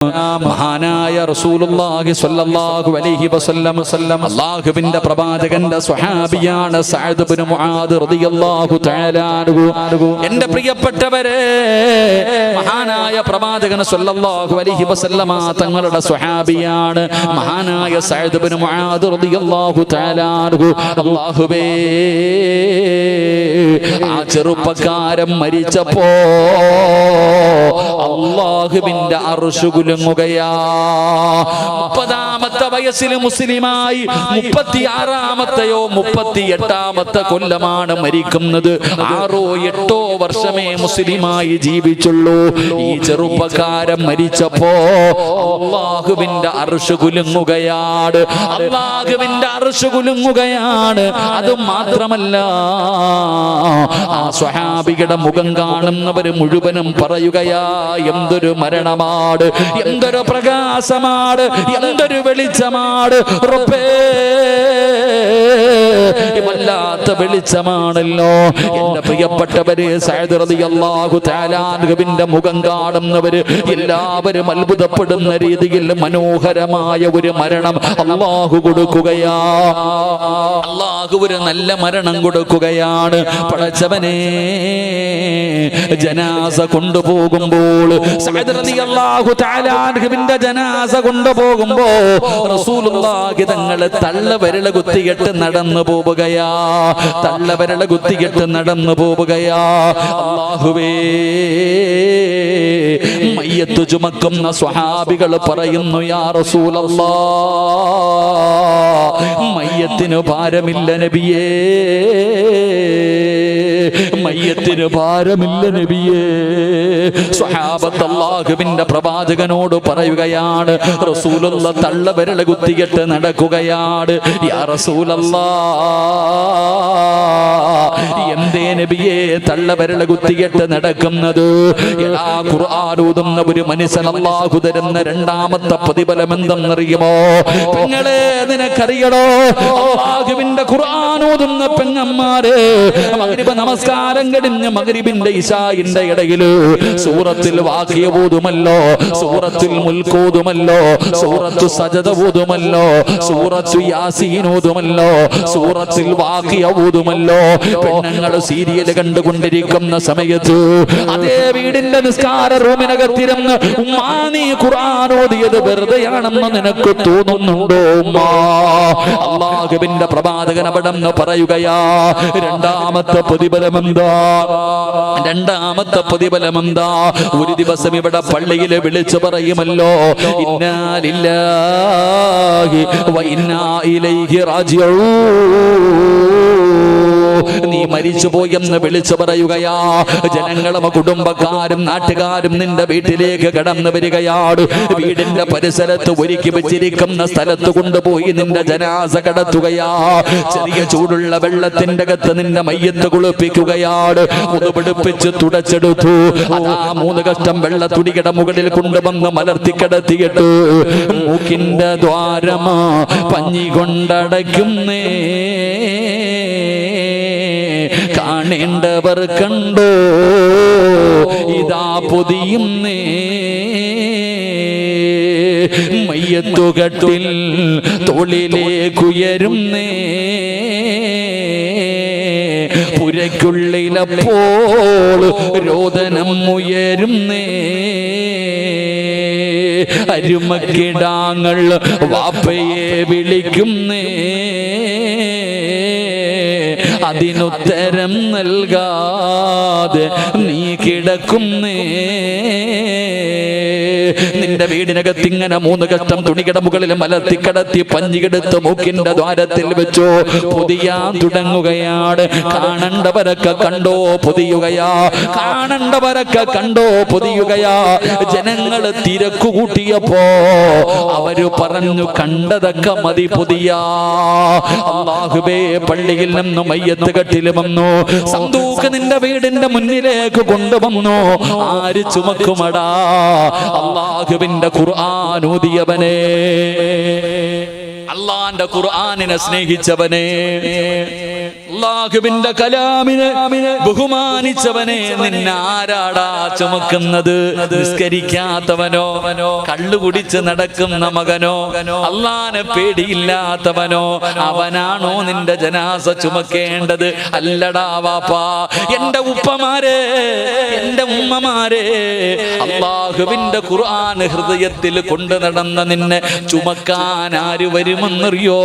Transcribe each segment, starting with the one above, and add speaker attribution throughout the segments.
Speaker 1: മഹാനായ റസൂലുള്ളാഹി സ്വല്ലല്ലാഹു അലൈഹി വസല്ലം അല്ലാഹുവിന്റെ പ്രവാചകന്റെ സ്വഹാബിയാണ് സഅദ് ഇബ്നു മുആദ് റളിയല്ലാഹു തആല അൻഹു. എൻ്റെ പ്രിയപ്പെട്ടവരെ, മഹാനായ പ്രവാചകൻ സ്വല്ലല്ലാഹു അലൈഹി വസല്ലമ തങ്ങളുടെ സ്വഹാബിയാണ് മഹാനായ സഅദ് ഇബ്നു മുആദ് റളിയല്ലാഹു തആല അൻഹു. അല്ലാഹുവേ, ആ ചെറുപ്പക്കാരൻ മരിച്ചപ്പോ അല്ലാഹുവിന്റെ അർശ് കുലുങ്ങുകയാ. 30-ാമത്തെ വയസ്സിൽ മുസ്ലിമായി 36-ാമത്തെയോ 38-ാമത്തെ കൊല്ലമാണ് മരിക്കുന്നത്. 6-8 വർഷമേ മുസ്ലിമായി ജീവിച്ചുള്ളൂ. ഈ ചെറുപ്പക്കാരൻ മരിച്ചപ്പോ അല്ലാഹുവിന്റെ അർശ് കുലുങ്ങുകയാണ്. അല്ലാഹുവിന്റെ അർശ് കുലുങ്ങുകയാണ്. അതും മാത്രമല്ല, ആ സ്വഹാബിയുടെ മുഖം കാണുന്നവര് മുഴുവനും പറയുകയാ, എന്തൊരു മരണമാണ്, എന്തൊരു പ്രകാശമാണ്, എന്തൊരു വെളിച്ചമാണ് റബ്ബേ, വല്ലാത്ത വെളിച്ചമാണല്ലോ. എന്റെ പ്രിയപ്പെട്ടവര്, സഅദ് റളിയല്ലാഹു തആല അൻഹുവിന്റെ മുഖം കാണുന്നവര് എല്ലാവരും അത്ഭുതപ്പെടുന്ന രീതിയിൽ മനോഹരമായ ഒരു മരണം അല്ലാഹു കൊടുക്കുകയാ. അല്ലാഹു ഒരു നല്ല മരണം കൊടുക്കുകയാണ്. പടച്ചവനെ, ജനാസ കൊണ്ടുപോകുമ്പോൾ, സഅദ് റളിയല്ലാഹു തആല അൻഹുവിന്റെ ജനാസ കൊണ്ടുപോകുമ്പോ റസൂലുള്ളാഹി തങ്ങൾ തള്ളവിരൽ കുത്തിയിട്ട് നടന്നു പോവുകയാ. തള്ളവിരൽ കുത്തിയിട്ട് നടന്നു പോവുകയാ. അല്ലാഹുവേ, മയ്യത്ത് ചുമക്കുന്ന സ്വഹാബികൾ പറയുന്നു, യാ റസൂലല്ലാഹ്, മയ്യത്തിന് ഭാരമില്ല നബിയേ, മയ്യത്തിന് ഭാരമില്ല നബിയേ. സ്വഹാബത്ത് അല്ലാഹുവിന്റെ പ്രവാചകനോട് പറയുകയാണ്, റസൂലുള്ളാഹി തള്ളവിരൽ കുത്തിയിട്ട് നടക്കുകയാണ്. യാ റസൂലല്ലാഹ്, എന്തേ നബിയേ തള്ളവിരൽ കുത്തിയിട്ട് നടക്കുന്നത്? എടാ, ഖുർആൻ ഓതുന്ന ഒരു മനുഷ്യൻ അല്ലാഹു തരുന്ന രണ്ടാമത്തെ പ്രതിഫലം എന്തെന്നറിയുമോ? പെങ്ങളെ, നിനക്കറിയണോ? അല്ലാഹുവിന്റെ ഖുർആൻ ഓതുന്ന പെങ്ങന്മാരെ മഗ്രിബ് നമസ്കാരം കഴിഞ്ഞ് മഗ്രിബിന്റെ ഇശാഇന്റെ ഇടയില് സൂറത്തിൽ വാഖിയ ഓതുമല്ലോ, സൂറത്തുൽ മുൽക്ക് ഓതുമല്ലോ, സൂറത്തു സജദ ഓതുമല്ലോ, സൂറത്തു യാസീൻ ഓതുമല്ലോ, സൂറത്തുൽ വാഖിയ ഓതുമല്ലോ. പെണ്ണുങ്ങൾ സീരിയൽ കണ്ടുകൊണ്ടിരിക്കുന്ന സമയത്ത് അതേ വീടിന്റെ നിസ്കാര റൂമിനകത്തിരുന്ന് ഉമ്മാ, നീ ഖുർആൻ ഓതിയത് വെറുതെയാണെന്ന് നിനക്ക് തോന്നുന്നുണ്ടോ ഉമ്മാ? അല്ലാഹുവിന്റെ പ്രവാചകൻ അവിടെ പറയുകയാ, രണ്ടാമത്തെ പ്രതിഫലമെന്താ? രണ്ടാമത്തെ പ്രതിഫലമെന്താ? ഒരു ദിവസം ഇവിടെ പള്ളിയിൽ വിളിച്ചു പറയുമല്ലോ, ഇന്നാ ലില്ലാഹി വ ഇന്നാ ഇലൈഹി റാജിഊൻ. നീ മരിച്ചുപോയെന്ന് വിളിച്ചു പറയുകയാ. ജനങ്ങളും കുടുംബക്കാരും നാട്ടുകാരും നിന്റെ വീട്ടിലേക്ക് കടന്നു വരികയാണ്. വീടിന്റെ പരിസരത്ത് ഒരുക്കി വെച്ചിരിക്കുന്ന സ്ഥലത്ത് കൊണ്ടുപോയി നിന്റെ ജനാസ കടത്തുകയാ. ചെറിയ ചൂടുള്ള വെള്ളത്തിന്റെ അകത്ത് നിന്റെ മയ്യത്ത് കുളിപ്പിക്കുകയാണ്. പിടിപ്പിച്ച് തുടച്ചെടുത്തു. അതാ 3 കഷ്ടം വെള്ള തുണിയുടെ മുകളിൽ കൊണ്ടുവന്ന് മലർത്തി കിടത്തിയിട്ട് മൂക്കിന്റെ ദ്വാരമാ പഞ്ഞി കൊണ്ടടയ്ക്കുന്നേ, കാണേണ്ടവർ കണ്ടോ, ഇതാ പൊതിയുന്നേ. മയ്യത്തുകട്ടിൽ തോളിലേക്കുയരുന്നേ, പുരയ്ക്കുള്ളിലപ്പോൾ രോദനം ഉയരുന്നേ. അരുമക്കിടാങ്ങൾ വാപ്പയെ വിളിക്കുന്നേ, അതിനുത്തരം നൽകാതെ നീ കിടക്കുന്നേ. നിന്റെ വീടിനകത്ത് ഇങ്ങനെ 3 കഷ്ടം തുണിയുടെ മുകളിൽ മലർത്തി കടത്തി പഞ്ഞികെടുത്ത് മൂക്കിന്റെ ദ്വാരത്തിൽ വെച്ചു പൊതിയാൻ തുടങ്ങുകയാണ്. കാണണ്ടവരൊക്കെ കണ്ടോ പൊതിയുകയാ, കാണണ്ടവരൊക്കെ കണ്ടോ പൊതിയുകയാ. ജനങ്ങൾ തിരക്കു കൂട്ടിയപ്പോ അവര് പറഞ്ഞു, കണ്ടതൊക്കെ മതി പൊതിയാ. അല്ലാഹുവേ, പള്ളിയിൽ നിന്നും മയ്യത്ത് കട്ടിൽ വന്നു. സന്തൂക്ക് നിന്റെ വീടിന്റെ മുന്നിലേക്ക് കൊണ്ടുവന്നു. ആര് ചുമക്കുമടാ? അല്ലാഹുവിന്റെ ഖുർആൻ ഓതിയവനെ, അല്ലാഹുവിന്റെ ഖുർആനിനെ സ്നേഹിച്ചവനെ, അല്ലാഹുവിന്റെ കലാമിനെ ബഹുമാനിച്ചവനെ നിന്നെ ആരാടാ ചുമക്കുന്നത്? നിസ്കരിക്കാത്തവനോ, കള്ളു കുടിച്ച് നടക്കുന്ന മകനോ, അല്ലാഹുവിനെ പേടിയില്ലാത്തവനോ, അവനാണോ നിന്റെ ജനാസ ചുമക്കേണ്ടത്? അല്ലടാ വാപ്പാ. എന്റെ ഉപ്പമാരെ, എന്റെ ഉമ്മമാരെ, അല്ലാഹുവിന്റെ ഖുർആൻ ഹൃദയത്തിൽ കൊണ്ടു നടന്ന നിന്നെ ചുമക്കാൻ ആര് വരുമെന്നറിയോ?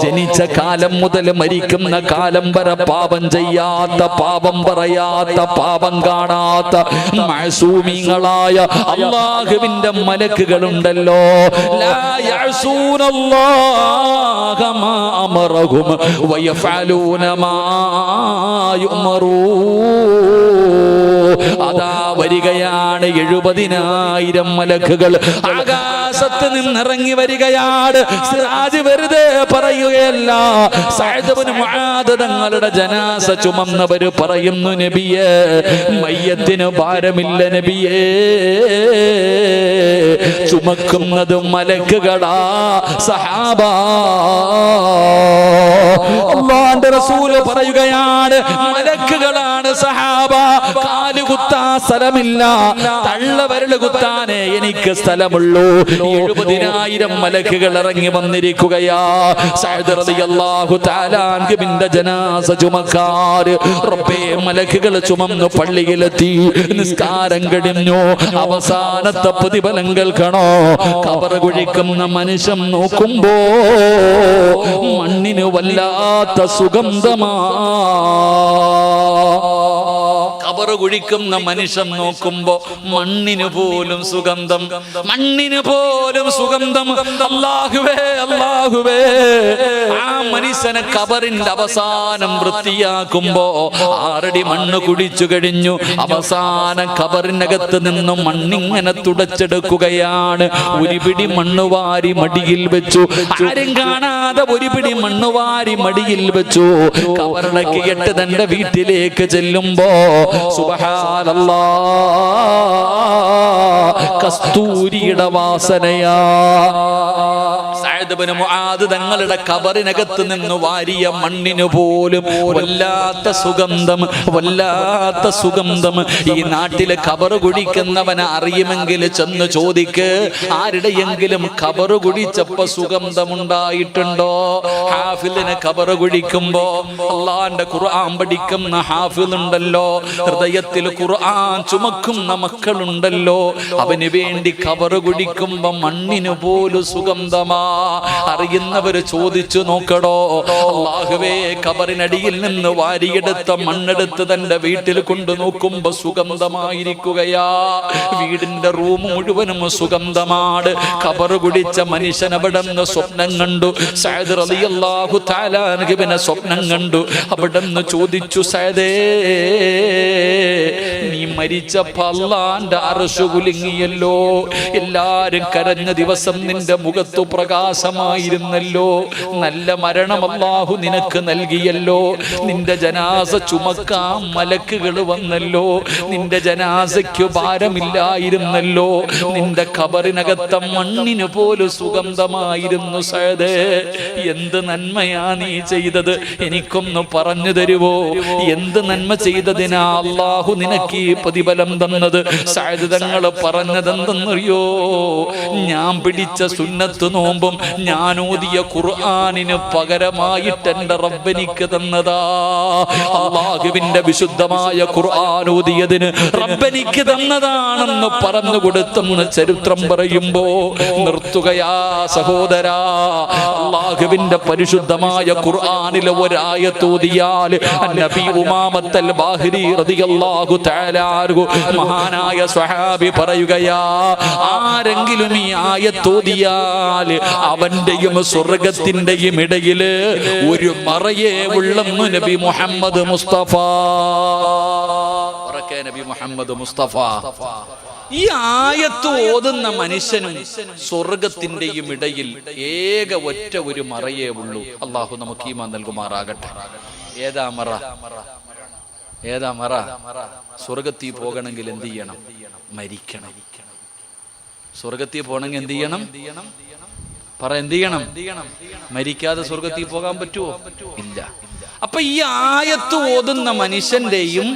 Speaker 1: ജനിച്ച കാലം മുതൽ മരിക്കുന്ന കാലം വരെ പാപം ചെയ്യാത്ത, പാപം പറയാത്ത, പാപം കാണാത്ത മഅസൂമിങ്ങളായ അല്ലാഹുവിന്റെ മലക്കുകളുണ്ടല്ലോ. ലാ യഅസൂനല്ലാഹ മാ അമറഹും വയഫഅലൂന മാ അതാ വരികയാണ് 70,000 മലക്കുകൾ ആകാശത്ത് നിന്നിറങ്ങി വരികയാണ്. സിറാജ് വെറുതെ പറയുകയല്ല. സഅദ് ഇബ്നു മുആദ് തങ്ങളുടെ ജനാസ ചുമന്നവർ പറയുന്നു, നബിയേ, മയ്യത്തിന് ഭാരമില്ല നബിയേ, ചുമക്കുന്നത് മലക്കുകളാ സഹാബ. അല്ലാഹുവിന്റെ റസൂൽ പറയുകയാണ്, മലക്കുകളാണ് സഹാബ. കാല് കുത്താൻ സ്ഥലമില്ല, തള്ളവരല് കുത്താനേ എനിക്ക് സ്ഥലമുള്ളൂ. 70,000 മലക്കുകൾ ഇറങ്ങി വന്നിരിക്കുകയാ. സഅദ് റളിയല്ലാഹു തആല അൻഹുവിന്റെ ജനാസ ചുമക്കാര് റബ്ബേ മലക്കുകൾ ചുമന്നു പള്ളിയിലെത്തി. നിസ്കാരം കഴിഞ്ഞു. അവസാനത്തെ പ്രതിഫലം കേൾക്കണോ? ഖബർ കുഴിക്കുന്ന മനുഷ്യൻ നോക്കുമ്പോ മണ്ണിന് വല്ലാത്ത സുഗന്ധമാ. ഖബർ കുഴിക്കുന്ന മനുഷ്യൻ നോക്കുമ്പോ മണ്ണിന് പോലും സുഗന്ധം, മണ്ണിന് പോലും സുഗന്ധം. അല്ലാഹുവേ, അല്ലാഹുവേ, ആ മനുഷ്യനെ ഖബറിന്റെ അവസാനം വൃത്തിയാക്കുമ്പോ 6 അടി മണ്ണ് കുടിച്ചു കഴിഞ്ഞു. അവസാന ഖബറിനകത്ത് നിന്നും മണ്ണിങ്ങനെ തുടച്ചെടുക്കുകയാണ്. ഒരു പിടി മണ്ണ് വാരി മടിയിൽ വെച്ചു. ആരും കാണാതെ ഒരു പിടി മണ്ണ് വാരി മടിയിൽ വെച്ചു. ഖബറടക്കിയിട്ട് തന്റെ വീട്ടിലേക്ക് ചെല്ലുമ്പോ സുബ്ഹാനല്ലാഹ്, കസ്തൂരിയുടെ വാസനയാ. സഅദ് ഇബ്നു മുആദ് തങ്ങളുടെ ഖബറിനകത്ത് നിന്ന് വാരിയ മണ്ണിന് പോലും വല്ലാത്ത സുഗന്ധം, വല്ലാത്ത സുഗന്ധം. ഈ നാട്ടിലെ ഖബർ കുടിക്കുന്നവനെ അറിയുമെങ്കിൽ ചെന്ന് ചോദിക്ക്, ആരുടെയെങ്കിലും ഖബർ കുടിച്ചപ്പോ സുഗന്ധമുണ്ടായിട്ടുണ്ടോ? ഹാഫിലിനെ ഖബർ കുടിക്കുമ്പോ അല്ലാഹുവിന്റെ ഖുർആൻ പഠിക്കുന്ന ഹാഫിലുണ്ടല്ലോ, ഹൃദയത്തിൽ ഖുർആൻ ചുമക്കുന്ന മക്കളുണ്ടല്ലോ, അവന് വേണ്ടി ഖബർ കുടിക്കുമ്പോ മണ്ണിന് പോലും സുഗന്ധമാ. അറിയുന്നവര് ചോദിച്ചു നോക്കടോ. അല്ലാഹുവേ, ഖബറിനടിയിൽ നിന്ന് വാരിയെടുത്ത മണ്ണെടുത്ത് തന്റെ വീട്ടിൽ കൊണ്ടു നോക്കുമ്പോ സുഗന്ധമായിരിക്കുകയാ. വീടിന്റെ റൂം മുഴുവനും സുഗന്ധമാണ്. ഖബർ കുടിച്ച മനുഷ്യൻ അവിടെ നിന്ന് സ്വപ്നം കണ്ടു. സഅദ് റളിയല്ലാഹു തആല അൻഹുവിനെ സ്വപ്നം കണ്ടു. അവിടെ നിന്ന് ചോദിച്ചു, സഅദേ, നീ മരിച്ചപ്പോൾ അല്ലാഹുവിന്റെ അർശ് കുലുങ്ങിയല്ലോ, എല്ലാരും കരഞ്ഞ ദിവസം നിന്റെ മുഖത്തു പ്രകാശമായിരുന്നല്ലോ, നല്ല മരണം അല്ലാഹു നിനക്ക് നൽകിയല്ലോ, നിന്റെ ജനാസ ചുമക്കാൻ മലക്കുകൾ വന്നല്ലോ, നിന്റെ ജനാസയ്ക്ക് ഭാരമില്ലായിരുന്നല്ലോ, നിന്റെ ഖബറിനകത്ത മണ്ണിന് പോലും സുഗന്ധമായിരുന്നു. സഅദേ, എന്ത് നന്മയാ നീ ചെയ്തത്? എനിക്കൊന്ന് പറഞ്ഞു തരുവോ? എന്ത് നന്മ ചെയ്തതിനാ അല്ലാഹു നിനക്ക് ഈ പ്രതിഫലം തന്നത്? സഅദ് തങ്ങൾ പറഞ്ഞതെന്തെന്നറിയോ? ഞാൻ പിടിച്ച സുന്നത്ത് നോമ്പും ഞാൻ ഓതിയ ഖുർആനിന് പകരമായിട്ട് എന്റെ റബ്ബെനിക്ക് തന്നതാ. അല്ലാഹുവിന്റെ വിശുദ്ധമായ ഖുർആൻ ഓതിയതിന് റബ്ബെനിക്ക് തന്നതാണെന്ന് പറഞ്ഞു കൊടുത്തെന്ന് ചരിത്രം പറയുമ്പോ നിർത്തുകയാ സഹോദരാ. അല്ലാഹുവിന്റെ പരിശുദ്ധമായ ഖുർആനിലെ ഒരായത്ത് ഓതിയാൽ നബി ഉമാമത്തൽ ബാഹിരി റളിയല്ലാഹു തആല അൻഹു മഹാനായ സ്വഹാബി പറയുകയാ, ആരെങ്കിലും ഈ ആയത്ത് ഓതിയാൽ അവന്റെയും സ്വർഗത്തിന്റെയും ഇടയില് ഒരു മറയേ ഉള്ളെന്ന് നബി മുഹമ്മദ് മുസ്തഫ. നബി മുഹമ്മദ് മുസ്തഫ. ഈ ആയത്ത് ഓതുന്ന മനുഷ്യനും സ്വർഗത്തിന്റെയും ഇടയിൽ ഏക ഒറ്റ ഒരു മറയേ ഉള്ളൂ. അള്ളാഹു നമുക്ക് ഈമാൻ നൽകുമാറാകട്ടെ. ഏതാ മറ? ഏതാ മറ? സ്വർഗത്തിൽ പോകണമെങ്കിൽ എന്ത് ചെയ്യണം? മരിക്കണം. സ്വർഗത്തിൽ പോകണമെങ്കിൽ എന്ത് ചെയ്യണം? പറ, എന്ത് ചെയ്യണം? മരിക്കാതെ സ്വർഗത്തിൽ പോകാൻ പറ്റുമോ? ഇല്ല. അപ്പൊ ഈ ആയത്ത് ഓതുന്ന മനുഷ്യന്റെയും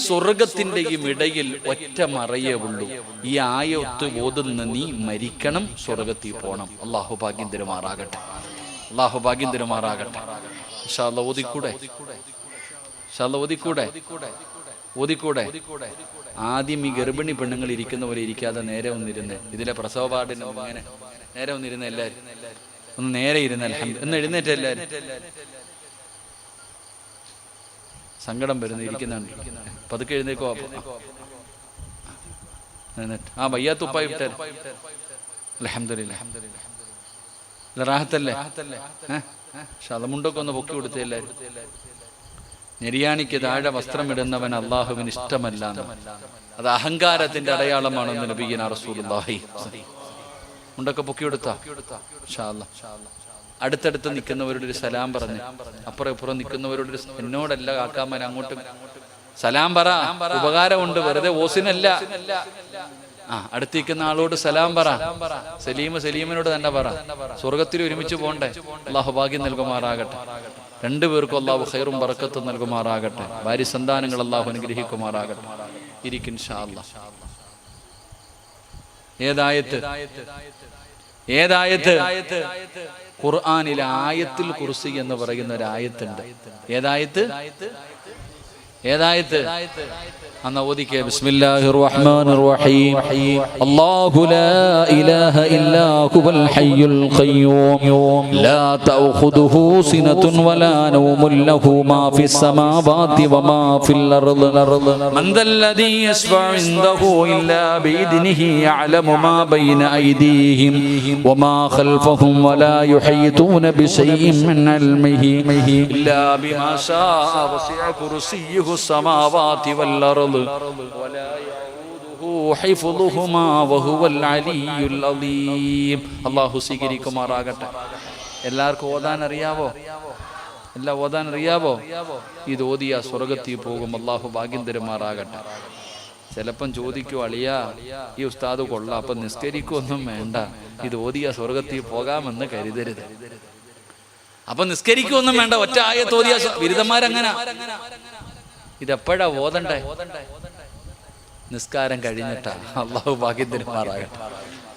Speaker 1: സ്വർഗത്തിന്റെയും ഇടയിൽ ഒറ്റ മറയേ ഉള്ളൂ. ഈ ആയത്ത് ഓതുന്ന നീ മരിക്കണം, സ്വർഗത്തിൽ പോണം. അള്ളാഹു ഭാഗ്യം തരുമാറാകട്ടെ. അള്ളാഹു ഭാഗ്യം തരുമാറാകട്ടെ. ഇൻഷാ അല്ലാഹ് ഓതിക്കൂടെ? ഇൻഷാ അല്ലാഹ് ഓതിക്കൂടെ? ഓതിക്കൂടെ? ആദ്യം ഈ ഗർഭിണി പെണ്ണുങ്ങൾ ഇരിക്കുന്ന പോലെ ഇരിക്കാതെ നേരെ ഒന്നിരുന്ന്, ഇതിലെ പ്രസവ പാടിന് അങ്ങനെ നേരെ ഒന്നിരുന്ന് എല്ലാവരും ഒന്ന് നേരെ ഇരുന്ന് ഒന്ന് എഴുന്നേറ്റ് എല്ലാവരും. സങ്കടം വരുന്നു ഇരിക്കുന്നുണ്ട്. പതുക്കെ എഴുന്നേക്കോ. ആ വയ്യാത്തുപ്പായി വിട്ടാൽ അൽഹംദുലില്ലാഹ് റാഹത്തല്ലേ? ശതമുണ്ടൊക്കെ ഒന്ന് പൊക്കി കൊടുത്തേ എല്ലാവരും. നെരിയാണിക്ക് താഴെ വസ്ത്രമിടുന്നവൻ അള്ളാഹുവിന് ഇഷ്ടമല്ല, അത് അഹങ്കാരത്തിന്റെ അടയാളമാണെന്ന് നബിയുനാ റസൂലുള്ളാഹി. മുണ്ടൊക്കെ പൊക്കി കൊടുത്താ ഇൻഷാ അല്ലാഹ്. അടുത്തടുത്ത് നിൽക്കുന്നവരോട് ഒരു സലാം പറഞ്ഞ്, അപ്പുറം ഇപ്പുറം നിൽക്കുന്നവരോട് എന്നോടല്ല കാക്കാമാൻ അങ്ങോട്ടും സലാം പറ, ഉപകാരമുണ്ട്, വെറുതെ ഓസിനല്ല. അടുത്തിരിക്കുന്ന ആളോട് സലാം പറ. സലീമിനോട് തന്നെ പറ. സ്വർഗത്തിൽ ഒരുമിച്ച് പോണ്ടേ. അള്ളാഹു ഭാഗ്യം നൽകുമാറാകട്ടെ. രണ്ടുപേർക്കും അള്ളാഹു ഖൈറും ബറക്കത്തും നൽകുമാറാകട്ടെ. ഭാര്യ സന്താനങ്ങൾ അള്ളാഹു അനുഗ്രഹിക്കുമാറാകട്ടെ. ഇരിക്കും ഇൻഷാ അല്ലാഹ്. ഏതായത്ത്? ഖുർആനിലെ ആയത്തുൽ കുർസി എന്ന് പറയുന്ന ഒരു ആയത്തുണ്ട്. ഏതായത്ത്? أنا أوديك بسم الله الرحمن الرحيم الله لا إله إلا هو الحي القيوم لا تأخذه سنة ولا نوم له ما في السماوات وما في الأرض من ذا الذي يشفع عنده إلا بإذنه يعلم ما بين أيديهم وما خلفهم ولا يحيطون بشيء من علمه إلا بما شاء وسع كرسيه السماوات والأرض ولا يعوده حفظهما وهو العلي العظيم. അല്ലാഹു സ്വീകരിക്കുമാറാകട്ടെ. എല്ലാവർക്കും ഓതാൻ അറിയാവോ? എല്ലാം ഓതാൻ അറിയാവോ? ഇത് ഓതിയ സ്വർഗത്തിൽ പോകും. അല്ലാഹു ഭാഗ്യം തരുമാറാകട്ടെ. ചിലപ്പം ചോദിക്കൂ, അളിയാ ഈ ഉസ്താദ് കൊള്ളാം, അപ്പം നിസ്കരിക്കൊന്നും വേണ്ട, ഇത് ഓതിയ സ്വർഗത്തിൽ പോകാമെന്ന് കരുതരുത്. അപ്പൊ നിസ്കരിക്കൊന്നും വേണ്ട, ഒറ്റ ആയത്ത് ഓതിയ ബിരുദന്മാരങ്ങനെ. ഇതെപ്പോഴാ ഓതണ്ടേ? നിസ്കാരം കഴിഞ്ഞിട്ടാ. അള്ളാഹു ഭാഗ്യം തരുമാറാകട്ടെ.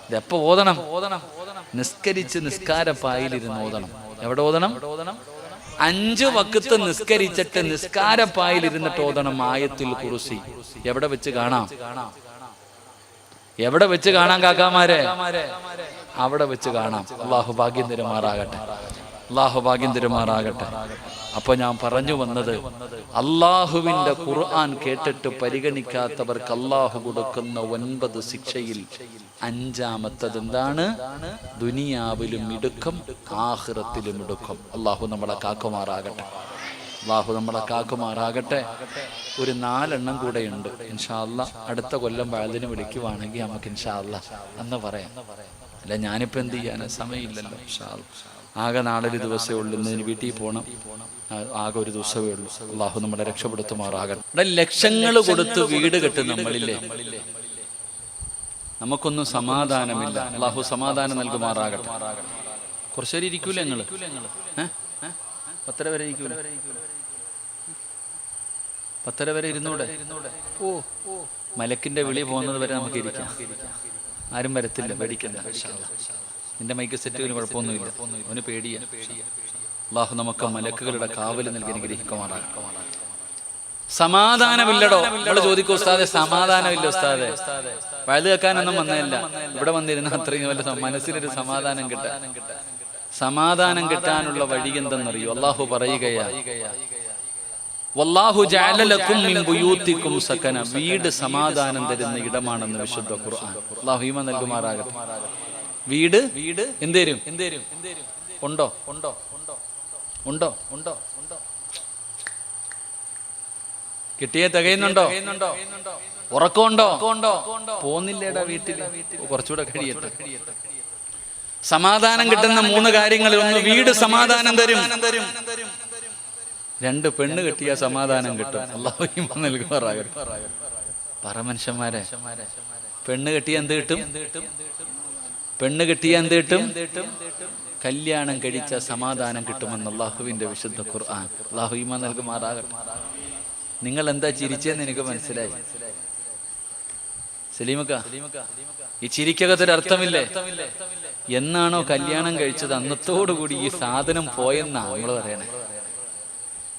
Speaker 1: ഇതെപ്പോ ഓതണം? നിസ്കരിച്ച് നിസ്കാരപ്പായിലിരുന്ന് ഓതണം. എവിടെ ഓതണം? 5 വഖത്ത് നിസ്കരിച്ചിട്ട് നിസ്കാരപ്പായിലിരുന്നിട്ട് ഓതണം ആയത്തുൽ കുർസി. എവിടെ വെച്ച് കാണാം? എവിടെ വെച്ച് കാണാം കാക്കാമാരെ? അവിടെ വെച്ച് കാണാം. അള്ളാഹു ഭാഗ്യം തരുമാറാകട്ടെ. അള്ളാഹു ഭാഗ്യം തരുമാറാകട്ടെ. അപ്പൊ ഞാൻ പറഞ്ഞു വന്നത്, അള്ളാഹുവിന്റെ ഖുർആൻ കേട്ടിട്ട് പരിഗണിക്കാത്തവർക്ക് അള്ളാഹു കൊടുക്കുന്ന 9 ശിക്ഷയിൽ 5-മത്തത് എന്താണ്? ദുനിയാവിലും ഇടുക്കം, ആഖിറത്തിലും ഇടുക്കം. അള്ളാഹു നമ്മളെ കാക്കുമാറാകട്ടെ. അള്ളാഹു നമ്മളെ കാക്കുമാറാകട്ടെ. ഒരു 4 കൂടെ ഉണ്ട് ഇൻഷാ അല്ലാഹ്. അടുത്ത കൊല്ലം വഅദിന് വിളിക്കുവാണെങ്കിൽ നമുക്ക് ഇൻഷാ അല്ലാഹ് അന്ന് പറയാം. അല്ല ഞാനിപ്പോ എന്ത് ചെയ്യാനാ, സമയമില്ലല്ലോ. ഇൻഷാ അല്ലാഹ് ആകെ നാളെ ഒരു ദിവസമേ ഉള്ളൂ. ഇന്ന് വീട്ടിൽ പോകണം. ആകെ ഒരു ദിവസമേ ഉള്ളൂ. അള്ളാഹു നമ്മളെ രക്ഷപ്പെടുത്തുമാറാകട്ടെ. ലക്ഷങ്ങൾ കൊടുത്ത് വീട് കെട്ടും നമ്മളില്ലേ, നമുക്കൊന്നും സമാധാനമില്ല. അള്ളാഹു സമാധാനം നൽകുമാറാകട്ടെ. കുറച്ചേരി ഇരിക്കൂലേ നിങ്ങള്? 10 വരെ ഇരിക്കൂല? 10 വരെ ഇരുന്നൂടെ? ഓ, മലക്കിന്റെ വിളി പോകുന്നത് വരെ നമുക്ക് ഇരിക്കാം. ആരും വരത്തില്ല, പേടിക്കണ്ട. നിന്റെ മൈക്ക് സെറ്റുകൾ കുഴപ്പമൊന്നുമില്ല, അവന് പേടിയാ. അള്ളാഹു നമുക്ക് മലക്കുകളുടെ കാവല് നൽകി അനുഗ്രഹിക്കുമാറാകട്ടെ. സമാധാനമില്ലടോ? ഇവിടെ ചോദിക്കും, ഉസ്താദെ സമാധാനമില്ല ഉസ്താദെ. വഴുത് കേൾക്കാനൊന്നും വന്നതല്ല, ഇവിടെ വന്നിരുന്ന അത്രയും വല്ല മനസ്സിനൊരു സമാധാനം കിട്ടാൻ. സമാധാനം കിട്ടാനുള്ള വഴി എന്തെന്നറിയോ? അള്ളാഹു പറയുകയാ, വല്ലാഹു ജഅല ലക്കും മിൻ ബുയൂതികും സകന. വീട് സമാധാനം തരുന്ന ഇടമാണെന്ന് വിശുദ്ധ ഖുർആൻ. അള്ളാഹു ഈമാൻ നൽകുമാറാകട്ടെ. വീട് എന്തേരും ഉണ്ടോ? കിട്ടിയേ തികയുന്നുണ്ടോ? ഉറക്കമുണ്ടോ? പോന്നില്ലേടാ വീട്ടിൽ, കുറച്ചുകൂടെ കഴിയട്ടെ. സമാധാനം കിട്ടുന്ന 3 കാര്യങ്ങളിൽ ഒന്ന്, വീട് സമാധാനം തരും. 2, പെണ്ണ് കെട്ടിയ സമാധാനം കിട്ടും. അല്ലാഹു ഈമാൻ നൽകുമാറാകട്ടെ. പറ മനുഷ്യന്മാരെ, പെണ്ണ് കെട്ടിയ എന്ത് കിട്ടും? പെണ്ണ് കെട്ടിയ എന്ത് കിട്ടും? കല്യാണം കഴിച്ച സമാധാനം കിട്ടുമെന്ന് അള്ളാഹുവിന്റെ വിശുദ്ധ ഖുർആൻ. അള്ളാഹു ഈമാൻ നൽകുമാറാകട്ടെ. നിങ്ങൾ എന്താ ചിരിച്ചെന്ന് എനിക്ക് മനസ്സിലായി. സലീമക്ക, ഈ ചിരിക്കകത്തൊരു അർത്ഥമില്ലേ? എന്നാണോ കല്യാണം കഴിച്ചത് അന്നത്തോടുകൂടി ഈ സാധനം പോയെന്നാ നമ്മൾ പറയണേ.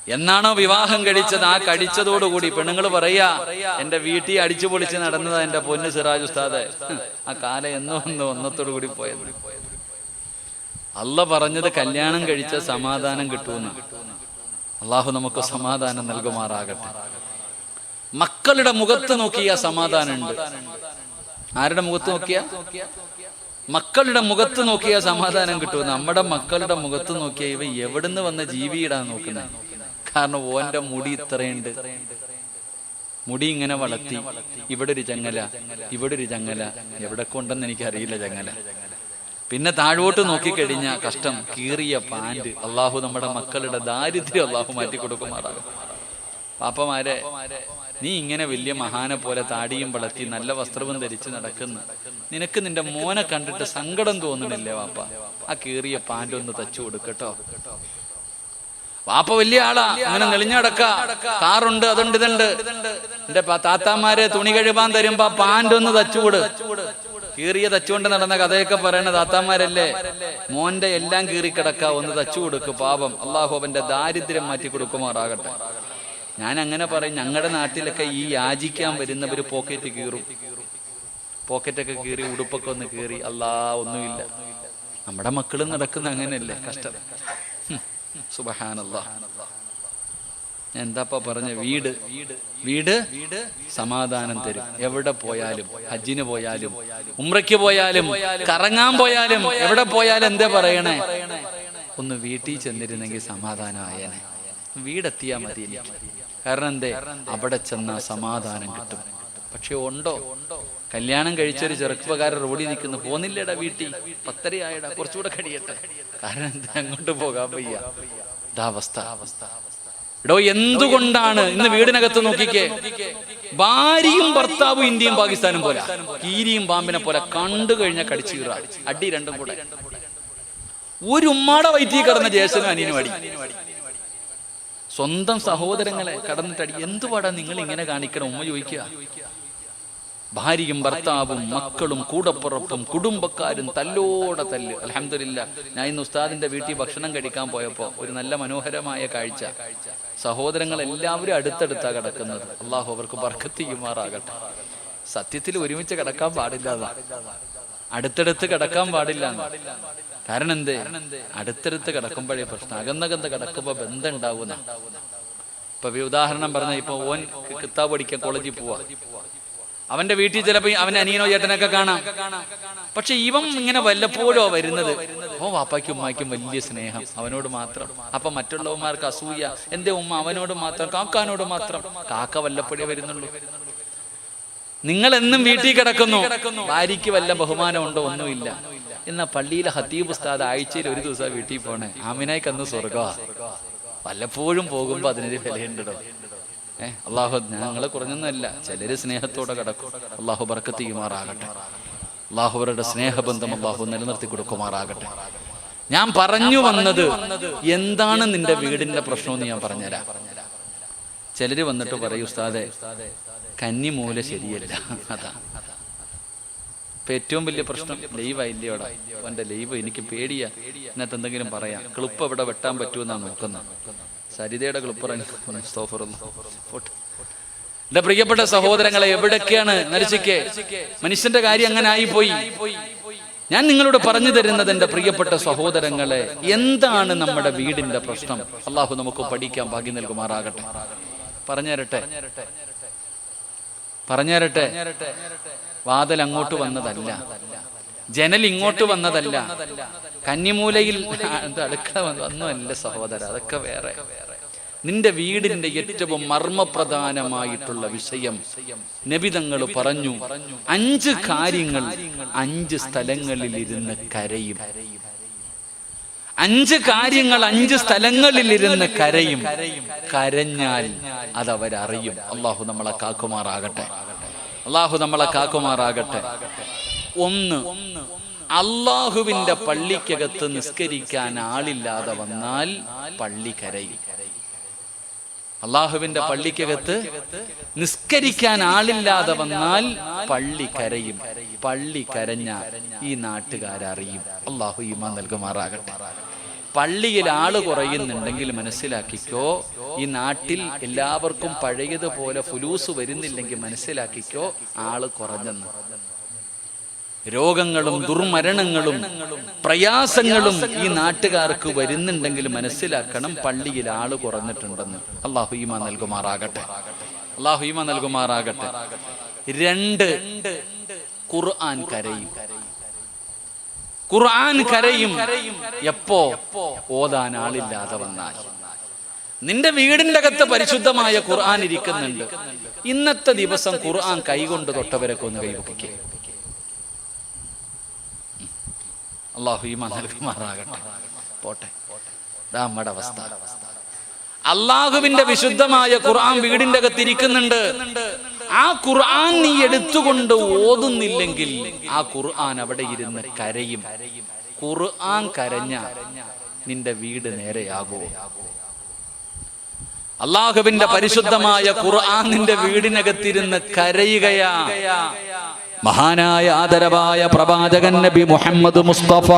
Speaker 1: എന്നാണോ വിവാഹം കഴിച്ചത് ആ കഴിച്ചതോടുകൂടി പെണ്ണുങ്ങൾ പറയാ, എന്റെ വീട്ടിൽ അടിച്ചു പൊളിച്ച് നടന്നതാ എന്റെ പൊന്ന് സിറാജ് ഉസ്താദ്, ആ കാലം ഒന്നത്തോടു കൂടി പോയത്. അള്ള പറഞ്ഞത് കല്യാണം കഴിച്ച സമാധാനം കിട്ടുമെന്ന്. അള്ളാഹു നമുക്ക് സമാധാനം നൽകുമാറാകട്ടെ. മക്കളുടെ മുഖത്ത് നോക്കിയ സമാധാനം ഉണ്ട്. ആരുടെ മുഖത്ത് നോക്കിയ? മക്കളുടെ മുഖത്ത് നോക്കിയ സമാധാനം കിട്ടുമെന്ന്. നമ്മുടെ മക്കളുടെ മുഖത്ത് നോക്കിയ ഇവ എവിടുന്ന് വന്ന ജീവിയിടാൻ നോക്കുന്നത്. കാരണം ഓന്റെ മുടി ഇത്രയുണ്ട്, മുടി ഇങ്ങനെ വളർത്തി, ഇവിടെ ഒരു ചങ്ങല, ഇവിടെ ഒരു ചങ്ങല, എവിടെ കൊണ്ടെന്ന് എനിക്കറിയില്ല ചങ്ങല. പിന്നെ താഴോട്ട് നോക്കിക്കഴിഞ്ഞാൽ കഷ്ടം, കീറിയ പാൻറ്. അള്ളാഹു നമ്മുടെ മക്കളുടെ ദാരിദ്ര്യം അള്ളാഹു മാറ്റി കൊടുക്കുമാറാകും. പാപ്പമാരെ, നീ ഇങ്ങനെ വലിയ മഹാനെ പോലെ താടിയും വളർത്തി നല്ല വസ്ത്രവും ധരിച്ച് നടക്കുന്നു, നിനക്ക് നിന്റെ മോനെ കണ്ടിട്ട് സങ്കടം തോന്നണില്ലേ വാപ്പ? ആ കീറിയ പാൻറ് ഒന്ന് തച്ചു കൊടുക്കട്ടോ. വാപ്പ വലിയ ആളാ, അങ്ങനെ നെളിഞ്ഞടക്ക, കാറുണ്ട്, അതുണ്ട്, ഇതുണ്ട്. എന്റെ താത്താമാരെ തുണി കഴുകാൻ തരുമ്പോ പാൻറ് ഒന്ന് തച്ചുകൊട്. കീറിയ തച്ചുകൊണ്ട് നടന്ന കഥയൊക്കെ പറയണ താത്താമാരല്ലേ. മോന്റെ എല്ലാം കീറിക്കിടക്ക, ഒന്ന് തച്ചു കൊടുക്ക് പാപം. അള്ളാഹു അവന്റെ ദാരിദ്ര്യം മാറ്റി കൊടുക്കുമാറാകട്ടെ. ഞാൻ അങ്ങനെ പറയും, ഞങ്ങളുടെ നാട്ടിലൊക്കെ ഈ യാചിക്കാൻ വരുന്നവര് പോക്കറ്റ് കീറും. പോക്കറ്റൊക്കെ കീറി, ഉടുപ്പൊക്കെ ഒന്ന് കീറി, ഒന്നുമില്ല. നമ്മുടെ മക്കളും നടക്കുന്ന അങ്ങനെയല്ലേ, കഷ്ടം. സുബ്ഹാനല്ലാഹ്. എന്താപ്പാ പറഞ്ഞ? വീട് സമാധാനം തരും. എവിടെ പോയാലും, ഹജ്ജിന് പോയാലും, ഉംറയ്ക്ക് പോയാലും, കറങ്ങാൻ പോയാലും, എവിടെ പോയാലും എന്താ പറയണേ? ഒന്ന് വീട്ടിൽ ചെന്നിരുന്നെങ്കിൽ സമാധാനമായേനെ. വീടെത്തിയാ മതി എനിക്ക്. കാരണം എന്തേ? അവിടെ ചെന്നാ സമാധാനം കിട്ടും. പക്ഷെ ഉണ്ടോ? കല്യാണം കഴിച്ചൊരു ചെറുപ്പക്കാരൻ റോഡിൽ നിൽക്കുന്നു, പോന്നില്ലേടാ വീട്ടിൽ, 10:30 ആയടാ, കുറച്ചുകൂടെ കഴിയട്ടെ. കാരണം എന്താ? അങ്ങോട്ട് പോകാൻ വയ്യ. അവസ്ഥ. എടോ, എന്തുകൊണ്ടാണ് ഇന്ന് വീടിനകത്ത് നോക്കിക്കേ, ഭാര്യയും ഭർത്താവും ഇന്ത്യയും പാകിസ്ഥാനും പോലെ, കീരിയും പാമ്പിനെ പോലെ കണ്ടു കഴിഞ്ഞാൽ കടിച്ചു കീറ, അടി രണ്ടും കൂടെ. ഒരു ഉമ്മാടെ വയറ്റിൽ കിടന്ന ജ്യേഷ്ഠനും അനിയനും അടി. സ്വന്തം സഹോദരങ്ങളെ കടന്നിട്ടടി. എന്തുപാടാ നിങ്ങൾ ഇങ്ങനെ കാണിക്കണം? ഉമ്മ ചോദിക്കുക. ഭാര്യയും ഭർത്താവും മക്കളും കൂടപ്പുറപ്പും കുടുംബക്കാരും തല്ലോടെ തല്ല്. അൽഹംദുലില്ലാഹ്, ഞാൻ ഇന്ന് ഉസ്താദിന്റെ വീട്ടിൽ ഭക്ഷണം കഴിക്കാൻ പോയപ്പോ ഒരു നല്ല മനോഹരമായ കാഴ്ച. സഹോദരങ്ങൾ എല്ലാവരും അടുത്തടുത്താ കിടക്കുന്നത്. അള്ളാഹു അവർക്ക് ബർക്കത്ത് ചെയ്യുമാറാകട്ടെ. സത്യത്തിൽ ഒരുമിച്ച് കിടക്കാൻ പാടില്ല, അടുത്തടുത്ത് കിടക്കാൻ പാടില്ല. കാരണം എന്തേ? അടുത്തടുത്ത് കിടക്കുമ്പോഴേ പ്രശ്നം. അകന്നകന്ന് കിടക്കുമ്പോ ബന്ധം ഉണ്ടാവുന്ന. ഇപ്പൊ ഉദാഹരണം പറഞ്ഞ, ഇപ്പൊ ഓൻ കിതാബ് പഠിക്കാൻ കോളേജിൽ പോവാ, അവന്റെ വീട്ടിൽ ചിലപ്പോ അവന്റെ അനിയനോ ചേട്ടനൊക്കെ കാണാം. പക്ഷെ ഇവൻ ഇങ്ങനെ വല്ലപ്പോഴോ വരുന്നത്. വാപ്പായ്ക്കും ഉമ്മായ്ക്കും വലിയ സ്നേഹം, അവനോട് മാത്രം. അപ്പൊ മറ്റുള്ളവന്മാർക്ക് അസൂയ. എന്റെ ഉമ്മ അവനോട് മാത്രം, കാക്കാനോട് മാത്രം. കാക്ക വല്ലപ്പോഴേ വരുന്നുള്ളൂ. നിങ്ങൾ എന്നും വീട്ടിൽ കിടക്കുന്നു, ഭാര്യയ്ക്ക് വല്ല ബഹുമാനം ഉണ്ടോ? ഒന്നുമില്ല. എന്നാ പള്ളിയിലെ ഹത്തീബ് ഉസ്താദ് ആഴ്ചയിൽ ഒരു ദിവസം വീട്ടിൽ പോണേ. ആമിനായ്ക്ക് അന്ന് സ്വർഗമാ. വല്ലപ്പോഴും പോകുമ്പോ അതിനൊരു വിലയുണ്ടോ? അള്ളാഹു ഞങ്ങളെ കുറഞ്ഞൊന്നുമല്ല, ചിലര് സ്നേഹത്തോടെ കിടക്കും. അള്ളാഹു ബർക്കത്ത് ചെയ്യുമാറാകട്ടെ. അള്ളാഹു അവരുടെ സ്നേഹബന്ധം അള്ളാഹു നിലനിർത്തി കൊടുക്കുമാറാകട്ടെ. ഞാൻ പറഞ്ഞു വന്നത്, എന്താണ് നിന്റെ വീടിന്റെ പ്രശ്നമെന്ന് ഞാൻ പറഞ്ഞുതരാം. ചിലര് വന്നിട്ട് പറയും, ഉസ്താദെ കന്നിമൂല ശരിയല്ല. അതാ ഇപ്പൊ ഏറ്റവും വലിയ പ്രശ്നം. ലൈവായില്ലേടാ അവന്റെ ലൈവ്, എനിക്ക് പേടിയാ. ഇതിനകത്ത് എന്തെങ്കിലും പറയാം. ക്ലിപ്പ് എവിടെ വെട്ടാൻ പറ്റുമെന്നാ നോക്കുന്നത്. സരിതയുടെ ക്ലിപ്പർ. എന്റെ പ്രിയപ്പെട്ട സഹോദരങ്ങളെ, എവിടൊക്കെയാണ് നരസിക്കേ? മനുഷ്യന്റെ കാര്യം അങ്ങനെ ആയിപ്പോയി. ഞാൻ നിങ്ങളോട് പറഞ്ഞു തരുന്നത്, എന്റെ പ്രിയപ്പെട്ട സഹോദരങ്ങളെ, എന്താണ് നമ്മുടെ വീടിന്റെ പ്രശ്നം? അള്ളാഹു നമുക്ക് പഠിക്കാൻ ഭാഗ്യം നൽകുമാറാകട്ടെ. പറഞ്ഞുതരട്ടെ. വാതിൽ അങ്ങോട്ട് വന്നതല്ല, ജനൽ ഇങ്ങോട്ട് വന്നതല്ല, കന്നിമൂലയിൽ അടുക്കള വന്നല്ല സഹോദര, അതൊക്കെ വേറെ. നിന്റെ വീടിന്റെ ഏറ്റവും മർമ്മപ്രധാനമായിട്ടുള്ള വിഷയം നബി തങ്ങൾ പറഞ്ഞു, 5 കാര്യങ്ങൾ 5 സ്ഥലങ്ങളിൽ ഇരുന്ന് കരയും. 5 കാര്യങ്ങൾ 5 സ്ഥലങ്ങളിൽ ഇരുന്ന് കരയും. കരഞ്ഞാൽ അതവരറിയും. അള്ളാഹു നമ്മളെ കാക്കുമാറാകട്ടെ. 1, അള്ളാഹുവിന്റെ പള്ളിക്കകത്ത് നിസ്കരിക്കാൻ ആളില്ലാതെ വന്നാൽ പള്ളി കരയും. അള്ളാഹുവിന്റെ പള്ളിക്കകത്ത് നിസ്കരിക്കാൻ ആളില്ലാതെ വന്നാൽ പള്ളി കരയും. പള്ളി കരഞ്ഞ ഈ നാട്ടുകാരറിയും. അള്ളാഹു ഈമാൻ നൽകുമാറാകട്ടെ. പള്ളിയിൽ ആള് കുറയുന്നുണ്ടെങ്കിൽ മനസ്സിലാക്കിക്കോ, ഈ നാട്ടിൽ എല്ലാവർക്കും പഴയതുപോലെ ഫുലൂസ് വരുന്നില്ലെങ്കിൽ മനസ്സിലാക്കിക്കോ, ആള് കുറഞ്ഞെന്ന്. രോഗങ്ങളും ദുർമരണങ്ങളും പ്രയാസങ്ങളും ഈ നാട്ടുകാർക്ക് വരുന്നുണ്ടെങ്കിൽ മനസ്സിലാക്കണം, പള്ളിയിൽ ആള് കുറഞ്ഞിട്ടുണ്ടെന്ന്. അല്ലാഹു ഈമാൻ നൽകുമാറാകട്ടെ. അല്ലാഹു ഈമാൻ നൽകുമാറാകട്ടെ. 2, ഖുർആൻ കരയും. ഖുർആൻ കരയും എപ്പോ? ഓതാൻ ആളില്ലാതെ വന്നാൽ. നിന്റെ വീടിന്റെ അകത്ത് പരിശുദ്ധമായ ഖുർആൻ ഇരിക്കുന്നുണ്ട്. ഇന്നത്തെ ദിവസം ഖുർആൻ കൈകൊണ്ട് തൊട്ടവരൊക്കെ ഒന്ന് കൈവയ്ക്കേ. അല്ലാഹു ഈമാൻ നൽകുമാറാകട്ടെ. പോട്ടെ, ഇതാ നമ്മുടെ അവസ്ഥ. അള്ളാഹുവിന്റെ വിശുദ്ധമായ ഖുർആൻ വീടിന്റെ അകത്ത് ഇരിക്കുന്നുണ്ട്. ആ ഖുർആൻ നീ എടുത്തുകൊണ്ട് ഓതുന്നില്ലെങ്കിൽ ആ ഖുർആൻ അവിടെ ഇരുന്ന് കരയും. ഖുർആൻ കരഞ്ഞ നിന്റെ വീട് നേരെയാകുമോ? അള്ളാഹുവിന്റെ പരിശുദ്ധമായ ഖുർആൻ നിന്റെ വീടിനകത്തിരുന്ന് കരയുകയാ. മഹാനായ ആദരവായ പ്രവാചകൻ നബി മുഹമ്മദ് മുസ്തഫ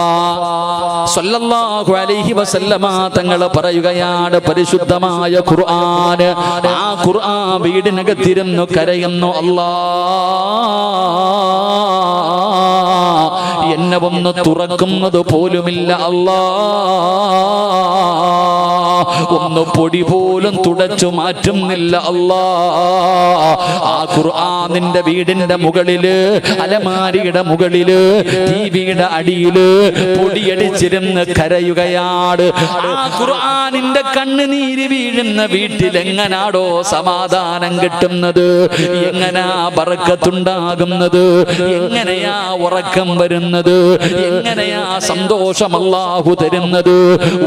Speaker 1: സല്ലല്ലാഹു അലൈഹി വസല്ലമ തങ്ങൾ പറയുകയാണ്, പരിശുദ്ധമായ ഖുർആൻ, ആ ഖുർആൻ വീടിനകത്തിരുന്നു കരയുന്നു. അല്ലാഹ് എന്നെ ഒന്ന് തുറക്കുന്നത് പോലുമില്ല, അല്ലാഹ് ഒന്ന് പൊടി പോലും തുടച്ചു മാറ്റുന്നില്ല, അല്ലാഹ്. ആ ഖുർആൻ നിന്റെ വീടിന്റെ മുകളില്, അലമാരിയുടെ മുകളില്, ടിവിയുടെ അടിയില് പൊടിയടിച്ചിരുന്ന് കരയുകയാണ്. ആ ഖുർആനിന്റെ കണ്ണുനീര് വീഴുന്ന വീട്ടിൽ എങ്ങനാടോ സമാധാനം കിട്ടുന്നത്? എങ്ങനാ ബർക്കത്തുണ്ടാകുന്നത്? എങ്ങനെയാ ഉറക്കം വരുന്നത്? എങ്ങനെയാ സന്തോഷം അല്ലാഹു തരുന്നത്?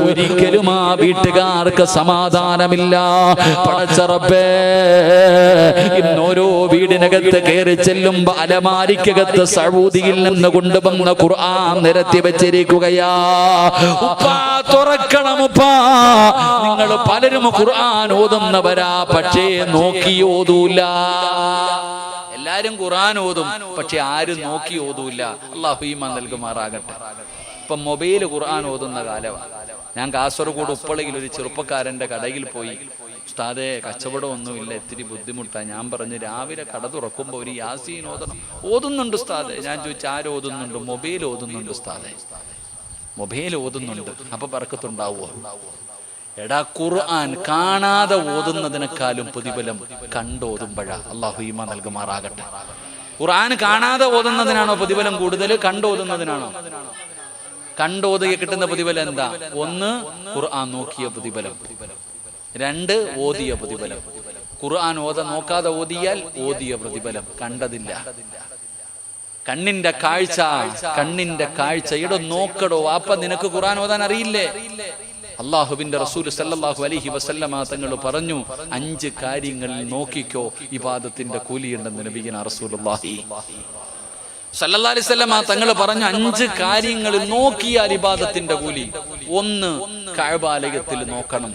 Speaker 1: ഒരിക്കലും ആ വീട്ടുകാർക്ക് സമാധാനമില്ല. പടച്ച റബ്ബേ, ഇന്നോരോ വീടിനകത്ത് കയറി ചെല്ലുമ്പോ അലമാരിക്കകത്ത് സഊദിയിൽ നിന്ന് കൊണ്ടുവന്ന ഖുർആൻ നിരത്തി വെച്ചിരിക്കുകയാ. ഉപ്പാ തുറക്കണം ഉപ്പാ. നിങ്ങൾ പലരും ഖുർആൻ ഓതുന്നവരാ, പക്ഷേ നോക്കി ഓതൂല. എല്ലാരും ഖുർആൻ ഓതും, പക്ഷെ ആരും നോക്കി ഓതൂല. അല്ലാഹു ഈമാൻ നൽകുമാറാകട്ടെ. ഇപ്പൊ മൊബൈൽ ഖുർആൻ ഓതുന്ന കാലമാണ്. ഞാൻ കാസർഗോഡ് ഉപ്പളയിൽ ഒരു ചെറുപ്പക്കാരന്റെ കടയിൽ പോയി. ഉസ്താദേ, കച്ചവടമൊന്നുമില്ല, ഇത്തിരി ബുദ്ധിമുട്ടാണ്. ഞാൻ പറഞ്ഞു, രാവിലെ കട തുറക്കുമ്പോൾ ഒരു യാസീൻ ഓതണം. ഓതുന്നുണ്ട് ഉസ്താദേ. ഞാൻ ചോദിച്ചു, ആരോതുന്നുണ്ട്? മൊബൈൽ ഓതുന്നുണ്ട് ഉസ്താദേ. മൊബൈൽ ഓതുന്നുണ്ട്, അപ്പൊ ബർക്കത്തുണ്ടാവോ? എടാ, ഖുർആൻ കാണാതെ ഓതുന്നതിനേക്കാളും പ്രതിഫലം കണ്ടോതുമ്പോഴാ. അല്ലാഹു ഈമാൻ നൽകുമാറാകട്ടെ. ഖുർആൻ കാണാതെ ഓതുന്നതിനാണോ പ്രതിഫലം കൂടുതൽ, കണ്ടോതുന്നതിനാണോ? കണ്ടോതുക കിട്ടുന്ന പ്രതിഫലം എന്താ? 1, ഖുർആൻ നോക്കിയ പ്രതിഫലം. 2, ഓതിയ പ്രതിഫലം. ഖുർആൻ നോക്കാതെ ഓതിയാൽ ഓതിയ പ്രതിഫലം, കണ്ടതില്ല. കണ്ണിന്റെ കാഴ്ച ഇടോ നോക്കടോ. അപ്പൊ നിനക്ക് ഖുർആൻ ഓതാൻ അറിയില്ലേ? അള്ളാഹുവിന്റെ റസൂൽ സല്ലല്ലാഹു അലൈഹി വസല്ലമ തങ്ങൾ പറഞ്ഞു, 5 കാര്യങ്ങളിൽ നോക്കിക്കോ, ഇബാദത്തിന്റെ കൂലിയുണ്ടെന്ന് നബിയുനാ റസൂലുള്ളാഹി സല്ലല്ലാഹു അലൈഹി വസല്ലമ തങ്ങൾ പറഞ്ഞു, 5 കാര്യങ്ങളിൽ നോക്കിയാൽ ഇബാദത്തിന്റെ കൂലി. 1, കഅബാലയത്തിൽ നോക്കണം.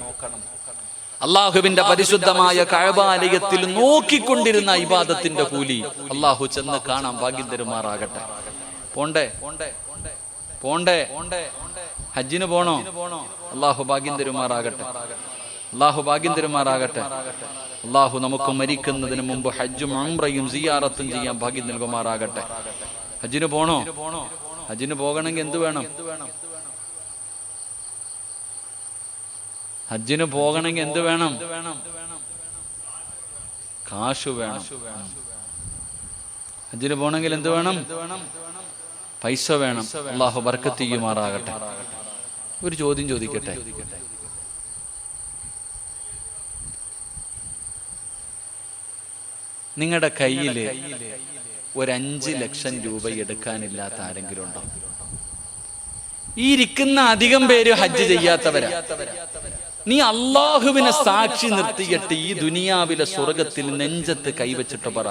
Speaker 1: അള്ളാഹുവിന്റെ പരിശുദ്ധമായ കഅബാലയത്തിൽ നോക്കിക്കൊണ്ടിരുന്ന ഇബാദത്തിന്റെ കൂലി അള്ളാഹു ചെന്ന് കാണാൻ ഭാഗ്യം തരുമാറാകട്ടെ. പോണ്ടേ ഹജ്ജിന് പോണോ? അള്ളാഹു ഭാഗ്യം തരുമാറാകട്ടെ. അള്ളാഹു ഭാഗ്യം തരുമാറാകട്ടെ. അള്ളാഹു നമുക്ക് മരിക്കുന്നതിന് മുമ്പ് ഹജ്ജും ഉംറയും സിയാറത്തും ചെയ്യാൻ ഭാഗ്യം നൽകുമാറാകട്ടെ. ഹജ്ജിന് പോണോ? ഹജ്ജിന് പോകണമെങ്കിൽ എന്ത് വേണം? ഹജ്ജിന് പോകണമെങ്കിൽ എന്ത് വേണം? കാശ് വേണം. ഹജ്ജിന് പോകണമെങ്കിൽ എന്ത് വേണം? പൈസ വേണം. അല്ലാഹു ബർക്കത്ത് ചെയ്യുമാറാകട്ടെ. ഒരു ചോദ്യം ചോദിക്കട്ടെ. നിങ്ങളുടെ കയ്യിൽ ഒരു 5 ലക്ഷം രൂപ എടുക്കാനില്ലാത്ത ആരെങ്കിലും ഉണ്ടോ? ഈ ഇരിക്കുന്ന അധികം പേര് ഹജ്ജ് ചെയ്യാത്തവരാ. നീ അള്ളാഹുവിനെ സാക്ഷി നിർത്തിയിട്ട് ഈ ദുനിയാവിലെ സ്വർഗത്തിൽ നെഞ്ചത്ത് കൈവച്ചിട്ട് പറ,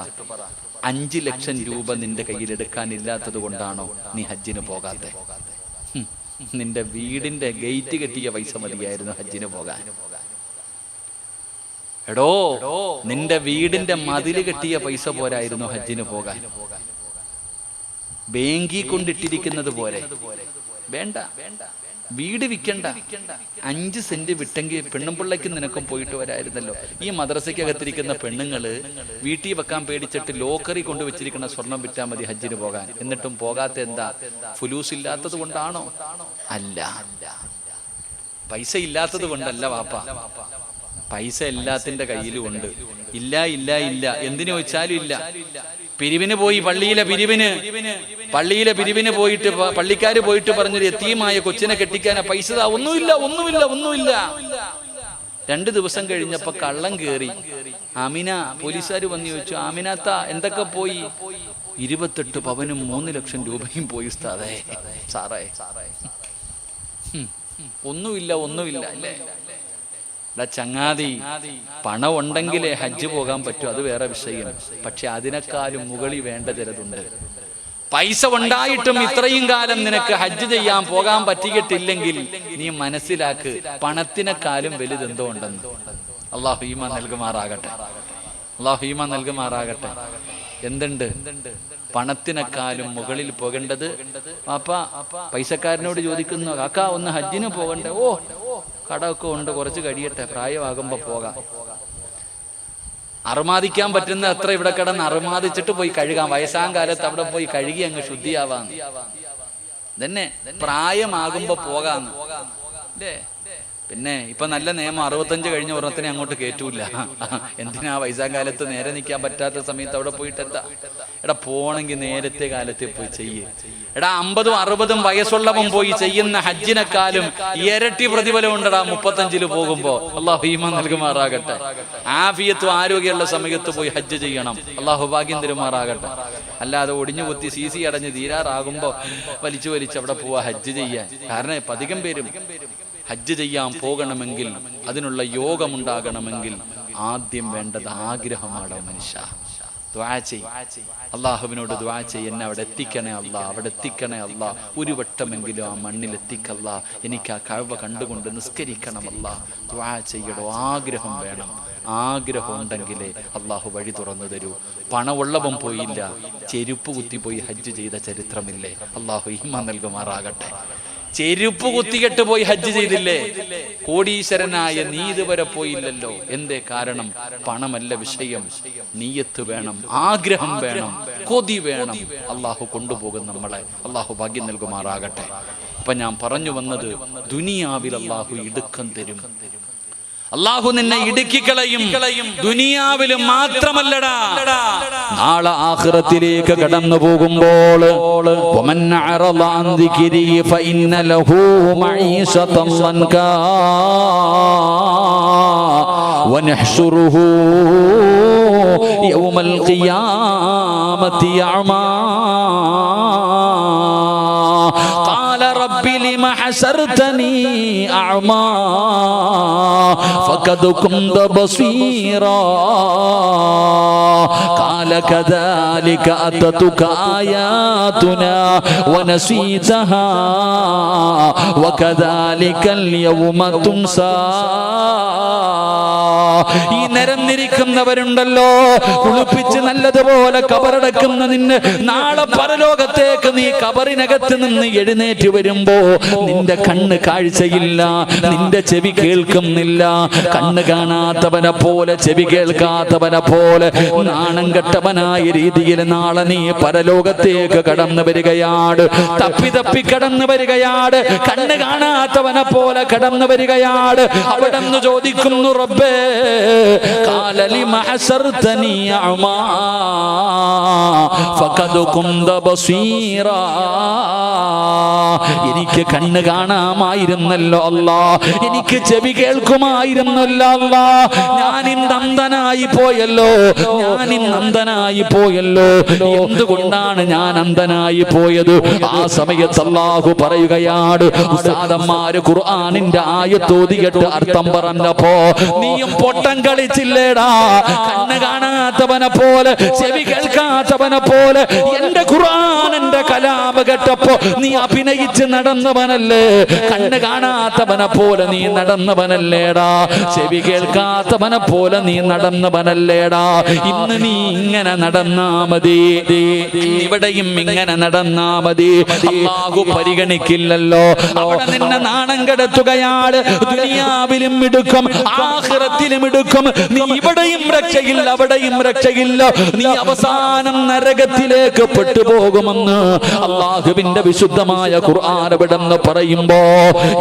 Speaker 1: 5 ലക്ഷം രൂപ നിന്റെ കയ്യിലെടുക്കാനില്ലാത്തത് കൊണ്ടാണോ നീ ഹജ്ജിന് പോകാത്തെ? നിന്റെ വീടിന്റെ ഗേറ്റ് കെട്ടിയ പൈസ മതിയായിരുന്നു ഹജ്ജിന് പോകാൻ. എടോ, നിന്റെ വീടിന്റെ മതില് കെട്ടിയ പൈസ പോരായിരുന്നു ഹജ്ജിന് പോകാൻ. ബാങ്കിൽ കൊണ്ടിട്ടിരിക്കുന്നത് പോലെ വേണ്ട. വീട് വിൽക്കണ്ട, 5 സെന്റ് വിട്ടെങ്കിൽ പെണ്ണും പിള്ളയ്ക്കും നിനക്കും പോയിട്ട് വരായിരുന്നല്ലോ. ഈ മദ്രസയ്ക്കകത്തിരിക്കുന്ന പെണ്ണുങ്ങള് വീട്ടിൽ വെക്കാൻ പേടിച്ചിട്ട് ലോക്കറി കൊണ്ടുവച്ചിരിക്കുന്ന സ്വർണം വിറ്റാൽ മതി ഹജ്ജിന് പോകാൻ. എന്നിട്ടും പോകാത്ത എന്താ? ഫുലൂസ് ഇല്ലാത്തത് കൊണ്ടാണോ? അല്ല, പൈസ ഇല്ലാത്തത് കൊണ്ടല്ല വാപ്പ. പൈസ എല്ലാത്തിന്റെ കയ്യിലും ഉണ്ട്. ഇല്ല ഇല്ല ഇല്ല എന്തിനു ചോദിച്ചാലും ഇല്ല. പിരിവിന് പോയി, പള്ളിയിലെ പിരിവിന് പോയിട്ട് പള്ളിക്കാര് പോയിട്ട് പറഞ്ഞൊരു യതീമായ കൊച്ചിനെ കെട്ടിക്കാനാ പൈസ. ഒന്നുമില്ല. 2 ദിവസം കഴിഞ്ഞപ്പോ കള്ളം കേറി. ആമിന, പോലീസുകാര് വന്ന് ചോദിച്ചു, ആമിനാത്ത എന്തൊക്കെ പോയി? 28 പവനും 3 ലക്ഷം രൂപയും പോയി ഉസ്താദേ. സാറേ, ഒന്നുമില്ല അല്ലേ? ചങ്ങാതി, പണം ഉണ്ടെങ്കിലേ ഹജ്ജ് പോകാൻ പറ്റൂ, അത് വേറെ വിഷയം. പക്ഷെ അതിനേക്കാളും മുകളിൽ വേണ്ട ചിലതുണ്ട്. പൈസ ഉണ്ടായിട്ടും ഇത്രയും കാലം നിനക്ക് ഹജ്ജ് ചെയ്യാൻ പോകാൻ പറ്റിയിട്ടില്ലെങ്കിൽ നീ മനസ്സിലാക്ക്, പണത്തിനെക്കാളും വലുതെന്തോ ഉണ്ടെന്ന്. അള്ളാഹു ഈമാൻ നൽകുമാറാകട്ടെ. എന്തുണ്ട്? പണത്തിനെക്കാളും മുകളിൽ പോകേണ്ടത്. പാപ്പ പൈസക്കാരനോട് ചോദിക്കുന്നു, കാക്ക ഒന്ന് ഹജ്ജിന് പോകണ്ടേ? ഓ, കടമൊക്കെ ഉണ്ട്, കുറച്ച് കഴിയട്ടെ, പ്രായമാകുമ്പോ പോകാം. അറുമാദിക്കാൻ പറ്റുന്ന അത്ര ഇവിടെ കിടന്ന് അറുമാദിച്ചിട്ട് പോയി കഴുകാം. വയസ്സാം കാലത്ത് അവിടെ പോയി കഴുകി അങ്ങ് ശുദ്ധിയാവാന്ന്. തന്നെ പ്രായമാകുമ്പോ പോകാന്ന് അല്ലേ? പിന്നെ ഇപ്പൊ നല്ല നിയമം, 65 കഴിഞ്ഞ ഒരെണ്ണത്തിനെ അങ്ങോട്ട് കേറ്റൂല. എന്തിനാ വയസ്സാം കാലത്ത് നേരെ നിൽക്കാൻ പറ്റാത്ത സമയത്ത് അവിടെ പോയിട്ട് എന്താ? എടാ, പോണെങ്കിൽ നേരത്തെ കാലത്തെ പോയി ചെയ്യേ. എടാ, 50ഉം 60ഉം വയസ്സുള്ളവൻ പോയി ചെയ്യുന്ന ഹജ്ജിനെക്കാളും ഇരട്ടി പ്രതിഫലം ഉണ്ടടാ 35 പോകുമ്പോ. അള്ളാഹു ഈമാൻ നൽകുമാറാകട്ടെ. ആഫിയത്തും ആരോഗ്യമുള്ള സമയത്ത് പോയി ഹജ്ജ് ചെയ്യണം. അള്ളാഹു ഭാഗ്യം തരുമാറാകട്ടെ. അല്ലാതെ ഒടിഞ്ഞു കുത്തി CC അടഞ്ഞ് തീരാറാകുമ്പോ വലിച്ചു അവിടെ പോവാ ഹജ്ജ് ചെയ്യാൻ. കാരണം അധികം പേരും ഹജ്ജ് ചെയ്യാൻ പോകണമെങ്കിൽ, അതിനുള്ള യോഗമുണ്ടാകണമെങ്കിൽ ആദ്യം വേണ്ടത് ആഗ്രഹമാണ്. മനുഷ്യ ദുആ ചെയ്യ്, അള്ളാഹുവിനോട് ദുആ ചെയ്യ്, എന്നെ അവിടെ എത്തിക്കണേ അല്ലാ, ഒരു വട്ടമെങ്കിലും ആ മണ്ണിലെത്തിക്കല്ല, എനിക്ക് ആ കഅബ കണ്ടുകൊണ്ട് നിസ്കരിക്കണം അല്ലാ. ദുആ ചെയ്യടോ, ആഗ്രഹം വേണം. ആഗ്രഹം ഉണ്ടെങ്കിലേ അള്ളാഹു വഴി തുറന്നു തരൂ. പണമുള്ളവൻ പോയില്ല, ചെരുപ്പ് കുത്തിപ്പോയി ഹജ്ജ് ചെയ്ത ചരിത്രമില്ലേ? അള്ളാഹു ഈമാൻ നൽകുമാറാകട്ടെ. ചെരുപ്പ് കുത്തികെട്ട് പോയി ഹജ്ജ് ചെയ്തില്ലേ? കോടീശ്വരനായ നീ ഇതുവരെ പോയില്ലല്ലോ. എന്തേ കാരണം? പണമല്ല വിഷയം, നീയത്ത് വേണം, ആഗ്രഹം വേണം, കൊതി വേണം. അള്ളാഹു കൊണ്ടുപോകും നമ്മളെ. അള്ളാഹു ഭാഗ്യം നൽകുമാറാകട്ടെ. അപ്പൊ ഞാൻ പറഞ്ഞു വന്നത്, ദുനിയാവിൽ അള്ളാഹു ഇടുക്കം തരും. അള്ളാഹു നിന്നെ ഇടുക്കിക്കളയും. ദുനിയാവിലും മാത്രമല്ലടാ, നാളെ ആഖിറത്തിലേക്ക് കടന്നു പോകുമ്പോൾ വമൻ അറള അൻ ദിക്രി ഫഇന്ന ലഹു മഈശതൻ ലൻകാ വനഹ്ശുറുഹു യൗമൽ ഖിയാമത്തി അഅമാ ഖാല റബ്ബി ലിമ ഹസർതനി അഅമാ فقد كنت بصيرا قال كذلك أتتك آياتنا ونسيتها وكذلك اليوم تنسى. ഈ നിരന്നിരിക്കുന്നവരുണ്ടല്ലോ, കുളിപ്പിച്ച് നല്ലതുപോലെ കബറടക്കുന്ന നിന്നെ നാളെ പരലോകത്തേക്ക് നീ കബറിനകത്ത് നിന്ന് എഴുന്നേറ്റ് വരുമ്പോ നിന്റെ കണ്ണ് കാഴ്ചയില്ല, നിന്റെ ചെവി കേൾക്കുന്നില്ല. കണ്ണ് കാണാത്തവനെ പോലെ, ചെവി കേൾക്കാത്തവനെ പോലെ നാണം കെട്ടവനായ രീതിയിൽ നാളെ നീ പരലോകത്തേക്ക് കടന്നു വരികയാണ്. തപ്പി കടന്നു വരികയാണ്. കണ്ണ് കാണാത്തവനെ പോലെ കടന്നു വരികയാണ്. അവിടെ നിന്ന് ചോദിക്കുന്നു, റബ്ബേ ഖാല ലിമ ഹസർതനി അഅമാ ഫഖദ് കുന്ത ബസീറാ. എനിക്ക് കണ്ണ് കാണാമായിരുന്നല്ലോ അല്ലാ, എനിക്ക് ചെവി കേൾക്കുമായിരുന്നല്ലോ അല്ലാ, ഞാനിന്ന് അന്ധനായി പോയല്ലോ, ഞാനിന്ന് അന്ധനായി പോയല്ലോ. എന്തുകൊണ്ടാണ് ഞാൻ അന്ധനായി പോയത്? ആ സമയത്ത് അല്ലാഹു പറയുകയാണ്, ഉസ്താദന്മാര് ഖുർആനിന്റെ ആയത്തോതിയിട്ട് അർത്ഥം പറഞ്ഞപ്പോ നീയും പൊട്ടം കളിച്ചില്ലേടാ? കണ്ണ് കാണാത്തവനെ പോലെ, ചെവി കേൾക്കാത്തവനെ പോലെ എന്റെ ഖുർആൻ, എന്റെ കലാം കേട്ടപ്പോ നീ അഭിനയിച്ച് നടന്നവനല്ലേ? കണ്ണ് കാണാത്തവനെ പോലെ നീ നടന്നവനല്ലേടാ? ചെവി കേൾക്കാത്തവനെ പോലെ നീ നടന്നവനല്ലേടാ? ഇന്ന് നീ ഇങ്ങനെ നടന്നാ മതി, ഇവിടെയും ഇങ്ങനെ നടന്നാ മതി. അല്ലാഹു പരിഗണിക്കില്ലല്ലോ. അവിടെ നിന്നെ നാണം കെടുത്തുകയാണ്. ദുനിയാവിലും എടുക്കും, ആഖിറത്തിലും എടുക്കും. നീ ഇവിടെയും രക്ഷയില്ല, അവിടെയും രക്ഷയില്ല. നീ അവസാനം നരകത്തിലേക്ക് പെട്ടുപോകുമെന്ന് അല്ലാഹുവിന്റെ വിശുദ്ധമായ ഖുർആൻ ഇവിടെന്ന് പറയുമ്പോ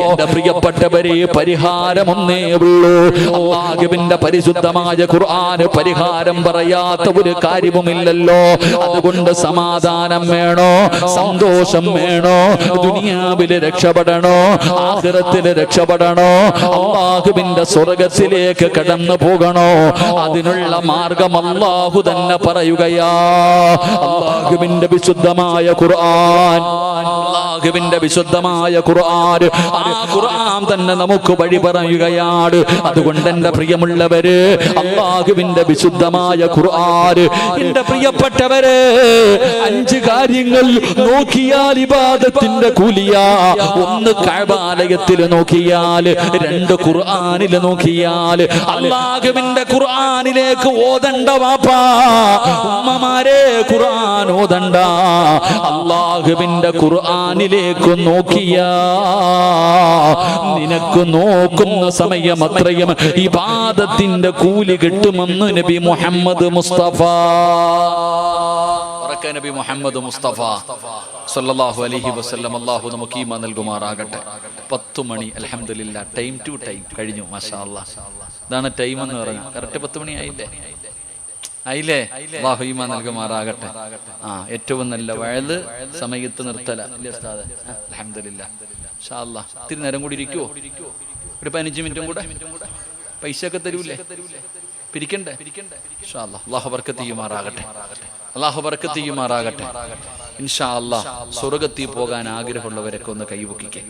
Speaker 1: എന്റെ പ്രിയപ്പെട്ടവരെ, പരിഹാരമൊന്നേ ഉള്ളൂ. അല്ലാഹുവിന്റെ പരിശുദ്ധമായ ഖുർആൻ പരിഹാരം പറയാത്ത ഒരു കാര്യവുമില്ലല്ലോ. അതുകൊണ്ട് സമാധാനം വേണോ, സന്തോഷം വേണോ, ദുനിയാവില് രക്ഷപ്പെടണോ, ആഖിറത്തില് രക്ഷപ്പെടണോ, അല്ലാഹുവിന്റെ സ്വർഗ്ഗത്തിലേക്ക് കടന്നു പോകണോ? അതിനുള്ള മാർഗം അല്ലാഹു തന്നെ പറയുകയാ. അല്ലാഹുവിന്റെ വിശുദ്ധമായ ഖുർആൻ, അല്ലാഹുവിന്റെ വിശുദ്ധമായ ഖുർആൻ, ആ ഖുർആൻ തന്നെ നമുക്ക് വഴി പറയുകയാണ്. അതുകൊണ്ട് എന്റെ പ്രിയമുള്ളവര്, അല്ലാഹുവിന്റെ വിശുദ്ധമായ ഖുർആൻ, എന്റെ പ്രിയപ്പെട്ടവര്, 5 കാര്യങ്ങൾ നോക്കിയാൽ ഇബാദത്തിന്റെ കൂലിയാ. 1 കഅബാലയത്തിൽ നോക്കിയാൽ, 2 ഖുർആനിൽ നോക്കിയാൽ. അല്ലാഹുവിന്റെ ഖുർആനിലേക്ക് ഓതണ്ട വാപ്പാ, ഉമ്മമാരെ ഖുർആൻ ഓതണ്ട. അല്ലാഹുവിന്റെ ഖുർആനിലേക്ക് നോക്കിയാ നിനക്ക് നോക്കുന്ന സമയം അത്രയും ഇബാദത്തിന്റെ കൂലി കിട്ടുമെന്ന് നബി മുഹമ്മദ് മുസ്തഫ, നബി മുഹമ്മദ് മുസ്തഫ സല്ലല്ലാഹു അലൈഹി വസല്ലം. അല്ലാഹു നമുക്ക് ഈമാൻ നൽകുമാറാകട്ടെ. 10 മണി അൽഹംദുലില്ലാ, ടൈം ടു ടൈം കഴിഞ്ഞു. മാഷാ അല്ലാഹ്, ഇതാണ് ടൈം എന്ന് പറഞ്ഞാൽ. കറക്റ്റ് 10 മണി ആയില്ലേ? അല്ലാഹു ഈമാൻ നൽകുമാറാകട്ടെ. ഏറ്റവും നല്ല വഅദ് സമയത്ത് നിർത്തല ഇല്ലേ ഉസ്താദ്? അൽഹംദുലില്ലാ, മാഷാ അല്ലാഹ്. ഇത്തിരി നേരം കൂടി ഇരിക്കുവോ? ഒരു 15 മിനിറ്റും കൂടെ. പൈസ ഒക്കെ തരൂലേ? പിരിക്കണ്ടേ? ഇൻഷാ അല്ലാഹ്. അല്ലാഹു ബർക്കത്ത് ചെയ്യുമാറാകട്ടെ, അല്ലാഹു ബർക്കത്ത് ചെയ്യുമാറാകട്ടെ. ഇൻഷാ അല്ലാഹ്. സ്വർഗ്ഗത്തിൽ പോകാൻ ആഗ്രഹമുള്ളവരൊക്കെ ഒന്ന് കൈപൊക്കിക്കേ.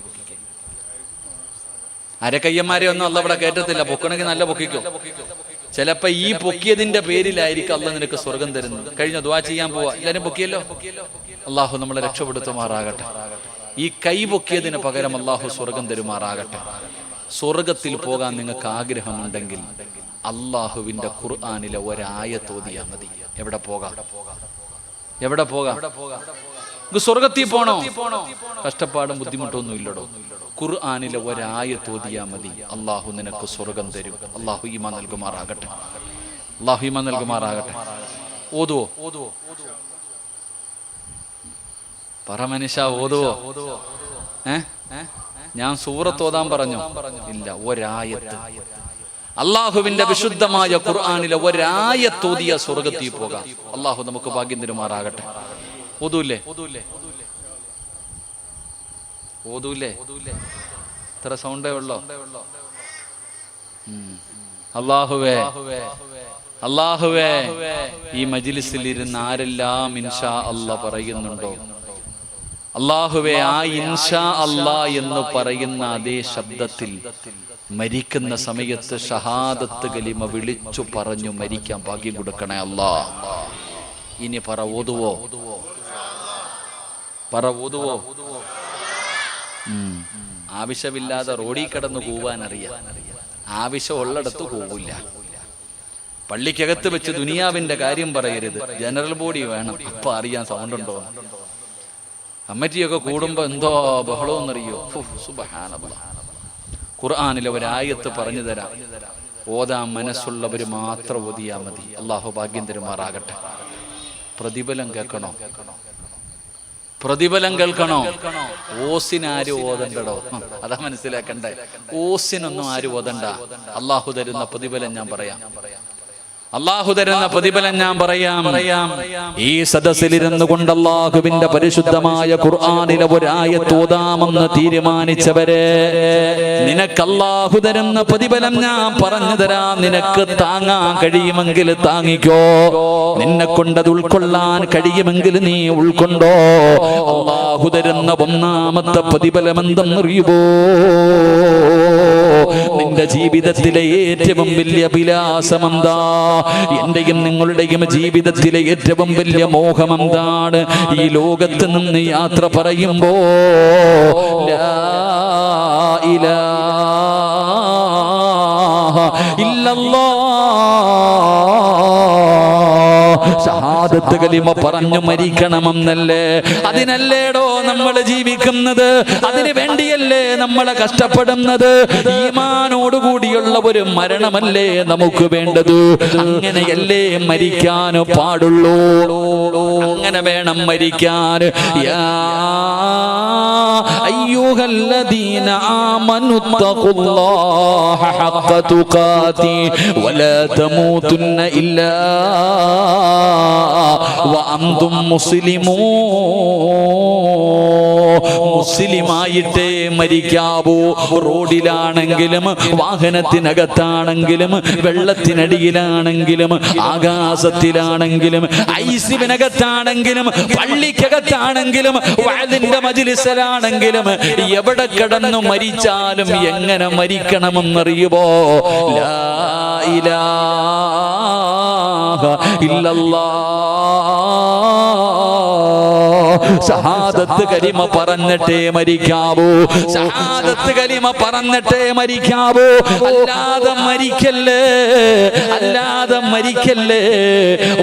Speaker 1: അരക്കയ്യന്മാരെ ഒന്നും അല്ലാഹ് ഇവിടെ കേറ്റത്തില്ല. പൊക്കണമെങ്കിൽ നല്ല പൊക്കിക്കോ. ചിലപ്പോ ഈ പൊക്കിയതിന്റെ പേരിലായിരിക്കും അല്ലാഹ് നിനക്ക് സ്വർഗം തരുന്നത്. കഴിഞ്ഞ ദുആ ചെയ്യാൻ പോവാ, എല്ലാരും പൊക്കിയല്ലോ. അല്ലാഹു നമ്മളെ രക്ഷപ്പെടുത്തുമാറാകട്ടെ. ഈ കൈ പൊക്കിയതിന് പകരം അല്ലാഹു സ്വർഗം തരുമാറാകട്ടെ. സ്വർഗത്തിൽ പോകാൻ നിങ്ങൾക്ക് ആഗ്രഹമുണ്ടെങ്കിൽ അല്ലാഹുവിന്റെ ഖുർആനിലെ ഒരായത്ത് ഓതിയാ മതി. എവിടെ പോകാം? എവിടെ പോകാം? സ്വർഗത്തിൽ പോണോ? കഷ്ടപ്പാടും ബുദ്ധിമുട്ടൊന്നും ഇല്ലടോ. ഖുർആനിലെ ഒരായത്ത് ഓതിയാ മതി. അല്ലാഹു നിനക്ക് സ്വർഗം തരും. അല്ലാഹു ഈമാൻ നൽകുമാറാകട്ടെ, അല്ലാഹു ഈമാൻ നൽകുമാറാകട്ടെ. ഓതുവോ? പറ മനുഷ്യ, ഓതുവോ? ഞാൻ സൂറത്ത് ഓതാൻ പറഞ്ഞു? ഇല്ല, ഒരായത്ത്. അല്ലാഹുവിന്റെ വിശുദ്ധമായ ഖുർആനിലെ ഒരായത്ത് ഓതിയ സ്വർഗത്തിൽ പോകാം. അല്ലാഹു നമുക്ക് ഭാഗ്യം തരുമാറാകട്ടെ. ഓതൂല്ലേ? ഓതൂല്ലേ? ഇത്ര സൗണ്ടേ ഉള്ളോ? അല്ലാഹുവേ, അല്ലാഹുവേ, ഈ മജ്ലിസിൽ ഇരുന്ന് ആരെല്ലാം ഇൻഷാ അല്ലാഹ് പറയുന്നുണ്ടോ, അല്ലാഹുവേ, ആ ഇൻഷാ അല്ലാഹ് എന്ന് പറയുന്ന അതേ ശബ്ദത്തിൽ മരിക്കുന്ന സമയത്ത് ഷഹാദത്ത് കലിമ വിളിച്ചു പറഞ്ഞു മരിക്കാൻ ഭാഗ്യം കൊടുക്കണേ അല്ലാഹ്. ഇനി പറ, ഓതുവോ? പറ, ഓതുവോ? ആവശ്യമില്ലാതെ റോഡിൽ കിടന്ന് കൂവാൻ അറിയാം, ആവശ്യമുള്ളിടത്ത് കൂവില്ല. പള്ളിക്കകത്ത് വെച്ച് ദുനിയാവിന്റെ കാര്യം പറയരുത്. ജനറൽ ബോഡി വേണം, അപ്പൊ അറിയാൻ സൗണ്ട് ഉണ്ടോ. കമ്മിറ്റിയൊക്കെ കൂടുമ്പോ എന്തോ ബഹളമെന്നറിയോ. സുബ്ഹാനല്ലാഹ്. ഖുർആനിലെ ഒരായത്ത് പറഞ്ഞു തരാം, ഓതാൻ മനസ്സുള്ളവര് മാത്രം ഓതിയാ മതി. അല്ലാഹു ഭാഗ്യം തരുമാറാകട്ടെ. പ്രതിഫലം കേൾക്കണോ? പ്രതിഫലം കേൾക്കണോ? ഓസിനാരും ഓതണ്ടടോ, അതാ മനസ്സിലാക്കണ്ടേ. ഓസിനൊന്നും ആരും ഓതണ്ട. അല്ലാഹു തരുന്ന പ്രതിഫലം ഞാൻ പറയാം. അള്ളാഹു തരുന്ന പ്രതിഫലം ഞാൻ പറയാം. ഈ സദസ്സിലിരുന്നു കൊണ്ട് അള്ളാഹുവിന്റെ പരിശുദ്ധമായ ഖുർആനിലെ ഒരായത്ത് ഓതാമെന്ന് തീരുമാനിച്ചവരെ, നിനക്ക് അള്ളാഹു തരുന്ന പ്രതിഫലം ഞാൻ പറഞ്ഞു തരാം. നിനക്ക് താങ്ങാൻ കഴിയുമെങ്കിൽ താങ്ങിക്കോ, നിന്നെ കൊണ്ടത് ഉൾക്കൊള്ളാൻ കഴിയുമെങ്കിൽ നീ ഉൾക്കൊണ്ടോ. അള്ളാഹു തരുന്ന ഒന്നാമത്തെ പ്രതിഫലം എന്തെന്നറിയുമോ? നിന്റെ ജീവിതത്തിലെ ഏറ്റവും വലിയ അഭിലാഷം എന്താ? എന്റെയും നിങ്ങളുടെയും ജീവിതത്തിലെ ഏറ്റവും വലിയ മോഹം എന്താണ്? ഈ ലോകത്ത് നിന്ന് യാത്ര പറയുമ്പോ ലാ ഇലാഹ ഇല്ലല്ലാഹ് ഷഹാദത്ത് കലിമ പറഞ്ഞു മരിക്കണമെന്നല്ലേ? അതിനല്ലേടോ നമ്മൾ ജീവിക്കുന്നത്? അതിനു വേണ്ടിയല്ലേ നമ്മൾ കഷ്ടപ്പെടുന്നത്? ഈമാനോടുകൂടിയുള്ള ഒരു മരണമല്ലേ നമുക്ക് വേണ്ടത്? അങ്ങനെയല്ലേ മരിക്കാൻ പാടുള്ളൂ. അങ്ങനെ വേണം മരിക്കാൻ. യാ അയ്യുഹല്ലദീന ആമനു തഖുല്ലാഹ ഹഖ തുഖാതി വലാ തമൂതുന്ന ഇല്ലാ വഅൻതും മുസ്ലിമൂൻ. മുസ്ലിമായിട്ടേ മരിക്കാവൂ. റോഡിലാണെങ്കിലും വാഹനത്തിനകത്താണെങ്കിലും വെള്ളത്തിനടിയിലാണെങ്കിലും ആകാശത്തിലാണെങ്കിലും ഐസിനകത്താണെങ്കിലും പള്ളിക്കകത്താണെങ്കിലും വഅദിന്റെ മജ്ലിസിലാണെങ്കിലും എവിടെ കിടന്നു മരിച്ചാലും എങ്ങനെ മരിക്കണമെന്നറിയുമോ? ലാ ഇലാഹ ഷഹാദത്ത് കലിമ പറഞ്ഞിട്ടേ മരിക്കാവൂ. ഷഹാദത്ത് കലിമ പറഞ്ഞിട്ടേ മരിക്കാവൂ. അല്ലാതെ മരിക്കല്ലേ, അല്ലാതെ മരിക്കല്ലേ.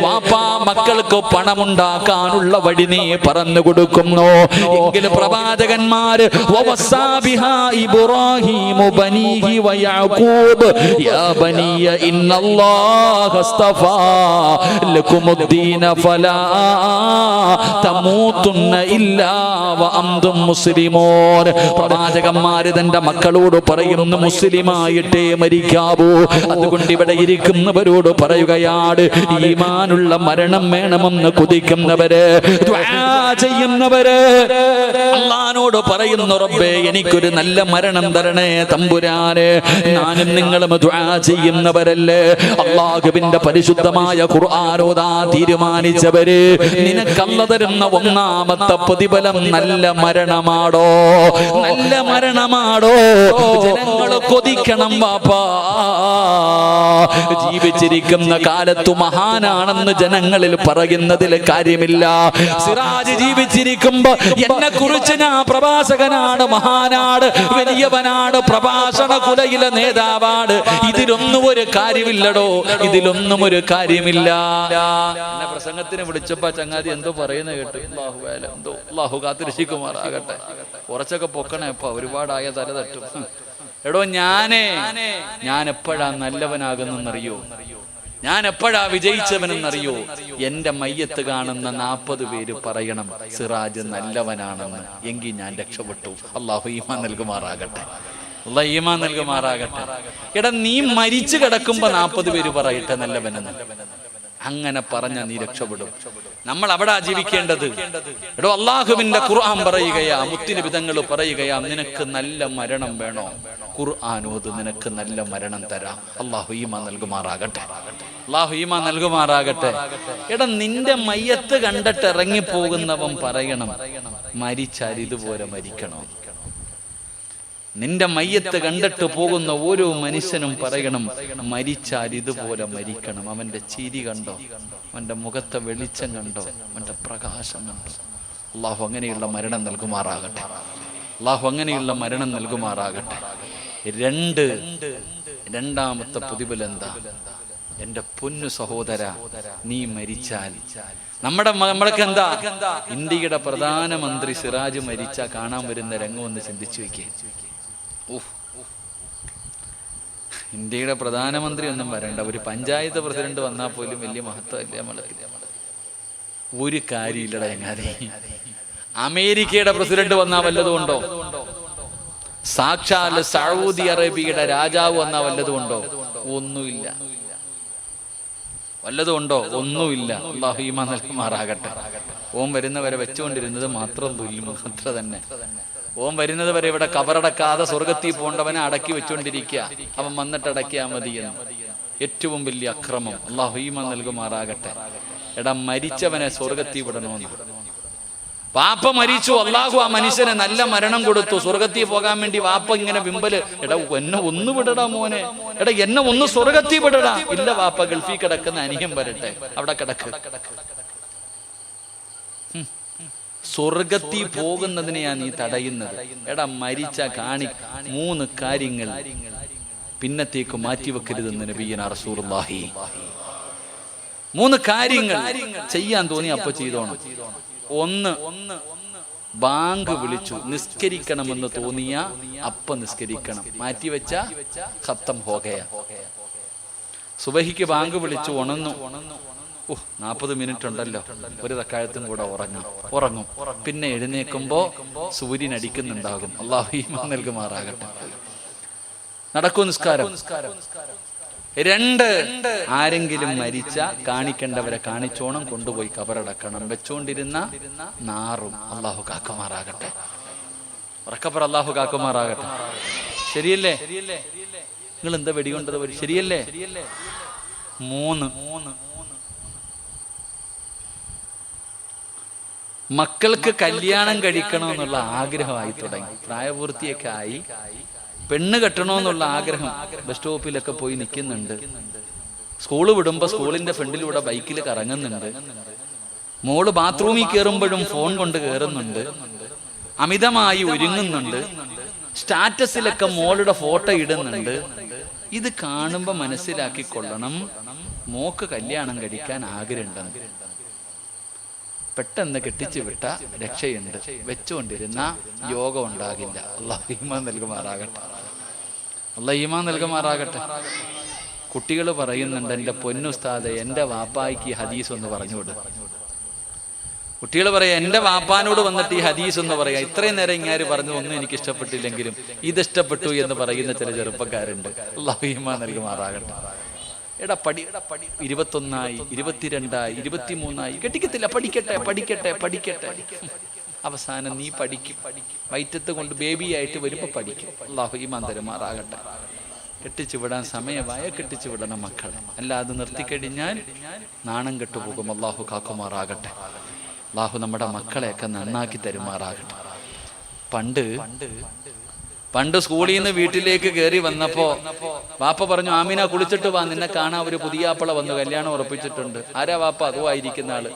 Speaker 1: വാപ്പാ മക്കൾക്ക് പണമുണ്ടാക്കാനുള്ള വഴി നീ പറഞ്ഞു കൊടുക്കുന്നു എങ്കിൽ പ്രവാചകന്മാര് ഇബ്രാഹീമു ബനീഹി വയഅഖൂബ് യാ ബനിയ ഇന്നല്ലാഹ അസ്തഫാ ലകുമുദ്ദീന ഫലാ തമൂതുന്ന ഇല്ലാ വഅൻതും മുസ്ലിമൂൻ. പ്രവാചകന്മാര് തന്റെ മക്കളോട് പറയുന്നു മുസ്ലിമായിട്ടേ മരിക്കാവൂ. അതുകൊണ്ട് ഇവിടെ ഇരിക്കുന്നവരോട് പറയുകയാണ്, ഈമാനുള്ള മരണം വേണമെന്ന് കൊതിക്കുന്നവര്, ദുആ ചെയ്യുന്നവര് അല്ലാഹുവോട് പറയുന്നു, റബ്ബേ എനിക്കൊരു നല്ല മരണം തരണേ തമ്പുരാനെ. ഞാനും നിങ്ങളും ദുആ ചെയ്യുന്നവരല്ലേ? അല്ലാഹുവിന്റെ പരിശുദ്ധമായ ഖുർആൻ ഓതാൻ തീരുമാനിച്ചവര്, നിനക്കല്ല തരുന്ന ഒന്നാമത്തെ പ്രതിഫലം നല്ല മരണമാടോ, നല്ല മരണമാടോ. ജനങ്ങൾ കൊതിക്കണം വാപ്പാ. ജീവിച്ചിരിക്കുന്ന കാലത്തു മഹാനാണെന്ന് ജനങ്ങളിൽ പറയുന്നതിൽ കാര്യമില്ല. സിറാജ് ജീവിച്ചിരിക്കുമ്പോ എന്നെ കുറിച്ച് ഞാൻ പ്രഭാഷകനാണ്, മഹാനാണ്, വലിയവനാണ്, പ്രഭാഷണ കുലയിലെ നേതാവാണ്, ഇതിലൊന്നും ഒരു കാര്യമില്ലടോ, ഇതിലൊന്നും ഒരു കാര്യമില്ല. എന്നെ പ്രസംഗത്തിന് വിളിച്ചപ്പോ ചങ്ങാതി എന്തോ പറയുന്ന കേട്ടു. എന്തോ അല്ലാഹു കാത്തിരക്ഷിക്കുമാറാകട്ടെ. കുറച്ചൊക്കെ പൊക്കണേ, ഇപ്പൊ ഒരുപാടായ തല തട്ടും. എടോ ഞാൻ എപ്പോഴാ നല്ലവനാകുന്നറിയോ? ഞാൻ എപ്പോഴാ വിജയിച്ചവനെന്നറിയോ? എന്റെ മയ്യത്ത് കാണുന്ന 40 പേര് പറയണം സിറാജ് നല്ലവനാണെന്ന്, എങ്കിൽ ഞാൻ രക്ഷപ്പെട്ടു. അല്ലാഹു ഈമാൻ നൽകുമാറാകട്ടെ, അല്ലാഹു ഈമാൻ നൽകുമാറാകട്ടെ. എടാ നീ മരിച്ചു കിടക്കുമ്പോ 40 പേര് പറയട്ടെ നല്ലവനെന്ന്. അങ്ങനെ പറഞ്ഞ നീ രക്ഷപ്പെടും. നമ്മൾ അവിടെ ജീവിക്കേണ്ടത്. എടോ അല്ലാഹുവിന്റെ ഖുർആൻ പറയുകയാ, മുത്തുനബി തങ്ങൾ പറയുകയാ, നിനക്ക് നല്ല മരണം വേണോ? ഖുർആൻ ഓത്, നിനക്ക് നല്ല മരണം തരാം. അല്ലാഹു ഈമാൻ നൽകുമാറാകട്ടെ, അല്ലാഹു ഈമാൻ നൽകുമാറാകട്ടെ. എടാ നിന്റെ മയ്യത്ത് കണ്ടിട്ട് ഇറങ്ങിപ്പോകുന്നവൻ പറയണം മരിച്ചാൽ ഇതുപോലെ മരിക്കണം. നിന്റെ മയ്യത്ത് കണ്ടിട്ട് പോകുന്ന ഓരോ മനുഷ്യനും പറയണം മരിച്ചാൽ ഇതുപോലെ മരിക്കണം. അവന്റെ ചിരി കണ്ടോ, അവന്റെ മുഖത്തെ വെളിച്ചം കണ്ടോ, അവന്റെ പ്രകാശം കണ്ടോ. അല്ലാഹു അങ്ങനെയുള്ള മരണം നൽകുമാറാകട്ടെ, അല്ലാഹു അങ്ങനെയുള്ള മരണം നൽകുമാറാകട്ടെ. രണ്ടാമത്തെ പ്രതിഫലം എന്താ? എന്റെ പൊന്നു സഹോദര, നീ മരിച്ചാൽ നമ്മൾക്ക് എന്താ? ഇന്ത്യയുടെ പ്രധാനമന്ത്രി സിറാജ് മരിച്ചാൽ കാണാൻ വരുന്ന രംഗം ഒന്ന് ചിന്തിച്ചു വയ്ക്കേ. ഇന്ത്യയുടെ പ്രധാനമന്ത്രി ഒന്നും വരണ്ട, ഒരു പഞ്ചായത്ത് പ്രസിഡന്റ് വന്നാൽ പോലും വലിയ മഹത്വമല്ലേ നമ്മൾക്ക്? ഒരു കാര്യമില്ലടാ ചങ്ങാതി. അമേരിക്കയുടെ പ്രസിഡന്റ് വന്നാൽ വല്ലതും ഉണ്ടോ? സാക്ഷാൽ സൗദി അറേബ്യയുടെ രാജാവ് വന്നാൽ വല്ലതും ഉണ്ടോ? ഒന്നുമില്ല. വല്ലതും ഉണ്ടോ? ഒന്നുമില്ല. അല്ലാഹു ഈമാൻ നൽകുമാറാകട്ടെ. ഓം വരുന്നവരെ വെച്ചുകൊണ്ടിരുന്നത് മാത്രം തുല്യം, അത്ര തന്നെ. ഓം വരുന്നത് വരെ ഇവിടെ കബറടക്കാതെ സ്വർഗത്തിൽ പോണ്ടവനെ അടക്കി വെച്ചുകൊണ്ടിരിക്കുക. അവൻ വന്നിട്ട് അടക്കിയാൽ മതിയെന്ന്. ഏറ്റവും വലിയ അക്രമം. അല്ലാഹു ഈമാൻ നൽകുമാറാകട്ടെ. എടാ, മരിച്ചവനെ സ്വർഗത്തിൽ വിടണമെന്ന്. വാപ്പ മരിച്ചു, അള്ളാഹു ആ മനുഷ്യന് നല്ല മരണം കൊടുത്തു. സ്വർഗത്തിൽ പോകാൻ വേണ്ടി വാപ്പ ഇങ്ങനെ വിമ്പല്, എടാ എന്നെ ഒന്ന് വിടടാ മോനെ, എടാ എന്നെ ഒന്ന് സ്വർഗത്തിൽ വിടടാ. ഇല്ല വാപ്പ, ഗൾഫിൽ കിടക്കുന്ന അനിയൻ വരട്ടെ, അവിടെ കിടക്ക്. സ്വർഗത്തിൽ പോകുന്നതിനെയാ നീ തടയുന്നത്. എടാ, മരിച്ച കാണി 3 കാര്യങ്ങൾ പിന്നത്തേക്ക് മാറ്റിവെക്കരുതെന്ന് നബിയനാ റസൂലുള്ളാഹി. 3 കാര്യങ്ങൾ ചെയ്യാൻ തോന്നി അപ്പൊ ചെയ്തോണം. 1, ബാങ്ക് വിളിച്ചു നിസ്കരിക്കണമെന്ന് തോന്നിയ അപ്പ നിസ്കരിക്കണം. മാറ്റിവെച്ച ഖത്തം ഹോഗയ. സുബഹിക്ക് ബാങ്ക് വിളിച്ചു, ഉണർന്നു. 40 മിനിറ്റ് ഉണ്ടല്ലോ, ഒരു റക്അത്തും കൂടെ ഉറങ്ങും. പിന്നെ എഴുന്നേക്കുമ്പോ സൂര്യൻ അടിക്കുന്നുണ്ടാകും. അല്ലാഹു ഈമാൻ നൽകുമാറാകട്ടെ. നടക്കൂ നിസ്കാരം. 2, ആരെങ്കിലും മരിച്ച കാണിക്കേണ്ടവരെ കാണിച്ചോണം, കൊണ്ടുപോയി കബറടക്കണം. വെച്ചോണ്ടിരുന്ന നാറും. അല്ലാഹു കാക്കുമാറാകട്ടെ. ഉറക്കപ്പറ, അല്ലാഹു കാക്കുമാറാകട്ടെ. ശരിയല്ലേ? നിങ്ങൾ എന്താ വെടികൊണ്ടത്? ശരിയല്ലേ? 3, മക്കൾക്ക് കല്യാണം കഴിക്കണമെന്നുള്ള ആഗ്രഹമായി തുടങ്ങി. പ്രായപൂർത്തിയൊക്കെ ആയി, പെണ്ണ് കെട്ടണമെന്നുള്ള ആഗ്രഹം. ബസ് സ്റ്റോപ്പിലൊക്കെ പോയി നിൽക്കുന്നുണ്ട്. സ്കൂള് വിടുമ്പോ സ്കൂളിന്റെ ഫ്രണ്ടിലൂടെ ബൈക്കിൽ കറങ്ങുന്നുണ്ട്. മോള് ബാത്റൂമിൽ കയറുമ്പോഴും ഫോൺ കൊണ്ട് കയറുന്നുണ്ട്. അമിതമായി ഒരുങ്ങുന്നുണ്ട്. സ്റ്റാറ്റസിലൊക്കെ മോളുടെ ഫോട്ടോ ഇടുന്നുണ്ട്. ഇത് കാണുമ്പോ മനസ്സിലാക്കിക്കൊള്ളണം, മോക്ക് കല്യാണം കഴിക്കാൻ ആഗ്രഹമുണ്ടെന്ന്. പെട്ടെന്ന് കെട്ടിച്ചു വിട്ട രക്ഷയുണ്ട്. വെച്ചുകൊണ്ടിരുന്ന യോഗം ഉണ്ടാകില്ല. അല്ലാഹു ഈമാൻ നൽകുമാറാകട്ടെ. അല്ലാഹു ഈമാൻ നൽകുമാറാകട്ടെ. കുട്ടികൾ പറയുന്നുണ്ട്, എൻ്റെ പൊന്നുസ്താദെ എൻ്റെ വാപ്പായ്ക്ക് ഈ ഹദീസ് ഒന്ന് പറഞ്ഞുവിട്. കുട്ടികൾ പറയാം, എൻ്റെ വാപ്പാനോട് വന്നിട്ട് ഈ ഹദീസ് ഒന്ന് പറയാം. ഇത്രയും നേരം ഇങ്ങാര് പറഞ്ഞു, ഒന്നും എനിക്ക് ഇഷ്ടപ്പെട്ടില്ലെങ്കിലും ഇതിഷ്ടപ്പെട്ടു എന്ന് പറയുന്ന ചില ചെറുപ്പക്കാരുണ്ട്. അല്ലാഹു ഈമാൻ നൽകുമാറാകട്ടെ. എടാ പടി 21ആയി, 22ആയി, 23ആയി, കെട്ടിക്കത്തില്ല. പഠിക്കട്ടെ. അവസാനം നീ പഠിക്കും. വയറ്റത്ത് കൊണ്ട് ബേബിയായിട്ട് വരുമ്പോ പഠിക്കും. അല്ലാഹു ഈമാൻ തരുമാറാകട്ടെ. കെട്ടിച്ചു വിടാൻ സമയമായ കെട്ടിച്ചു വിടണം മക്കൾ. അല്ലാതെ നിർത്തിക്കഴിഞ്ഞാൽ നാണം കെട്ടുപോകും. അല്ലാഹു കാക്കുമാറാകട്ടെ. അല്ലാഹു നമ്മുടെ മക്കളെയൊക്കെ നന്നാക്കി തരുമാറാകട്ടെ. പണ്ട് സ്കൂളിൽ നിന്ന് വീട്ടിലേക്ക് കയറി വന്നപ്പോ വാപ്പ പറഞ്ഞു, ആമിന കുളിച്ചിട്ട് വാ, നിന്നെ കാണാൻ ഒരു പുതിയ ആപ്പിള വന്നു, കല്യാണം ഉറപ്പിച്ചിട്ടുണ്ട്. ആരാ വാപ്പ? അതോ ആയിരിക്കുന്ന ആള്.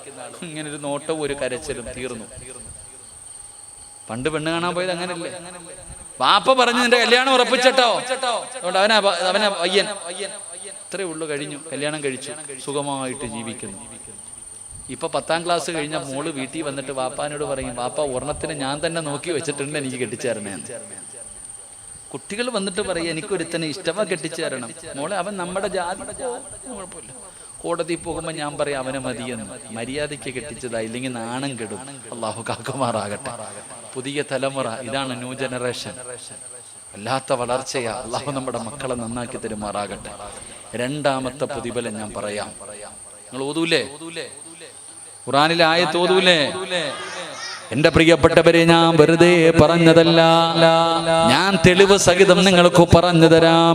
Speaker 1: ഇങ്ങനൊരു നോട്ടവും ഒരു കരച്ചിലും, തീർന്നു. പണ്ട് പെണ്ണ് കാണാൻ പോയത് അങ്ങനല്ലേ? വാപ്പ പറഞ്ഞു, നിന്റെ കല്യാണം ഉറപ്പിച്ചിട്ടോ. അതുകൊണ്ട് അവനെ അയ്യൻ. ഇത്രേ ഉള്ളു, കഴിഞ്ഞു. കല്യാണം കഴിച്ചു, സുഖമായിട്ട് ജീവിക്കുന്നു. ഇപ്പൊ 10ാം ക്ലാസ് കഴിഞ്ഞ മോള് വീട്ടിൽ വന്നിട്ട് വാപ്പാനോട് പറയും, വാപ്പ ഒരെണ്ണത്തിന് ഞാൻ തന്നെ നോക്കി വെച്ചിട്ടുണ്ട്, എനിക്ക് കെട്ടിച്ചേരണേന്ന്. കുട്ടികൾ വന്നിട്ട് പറയും, എനിക്കൊരുത്തനെ ഇഷ്ടമാ, കെട്ടിച്ചു തരണം. മോളെ, അവൻ നമ്മുടെ ജാതി, കുഴപ്പമില്ല. കോടതി പോകുമ്പോ ഞാൻ പറയാം അവനെ മതിയെന്ന്. മര്യാദയ്ക്ക് കെട്ടിച്ചതാ, ഇല്ലെങ്കിൽ നാണം കെടും. അല്ലാഹു കാക്കുമാറാകട്ടെ. പുതിയ തലമുറ ഇതാണ്, ന്യൂ ജനറേഷൻ. വല്ലാത്ത വളർച്ചയാ. അല്ലാഹു നമ്മുടെ മക്കളെ നന്നാക്കി തരുമാറാകട്ടെ. 2ാമത്തെ പ്രതിഫലം ഞാൻ പറയാം. നിങ്ങൾ ഓതൂലേ? ഖുർആനിലെ ആയത്ത് ഓതൂലേ? എന്റെ പ്രിയപ്പെട്ടവരെ, ഞാൻ വെറുതെ പറഞ്ഞതല്ല, ഞാൻ തെളിവ് സഹിതം നിങ്ങൾക്ക് പറഞ്ഞു തരാം.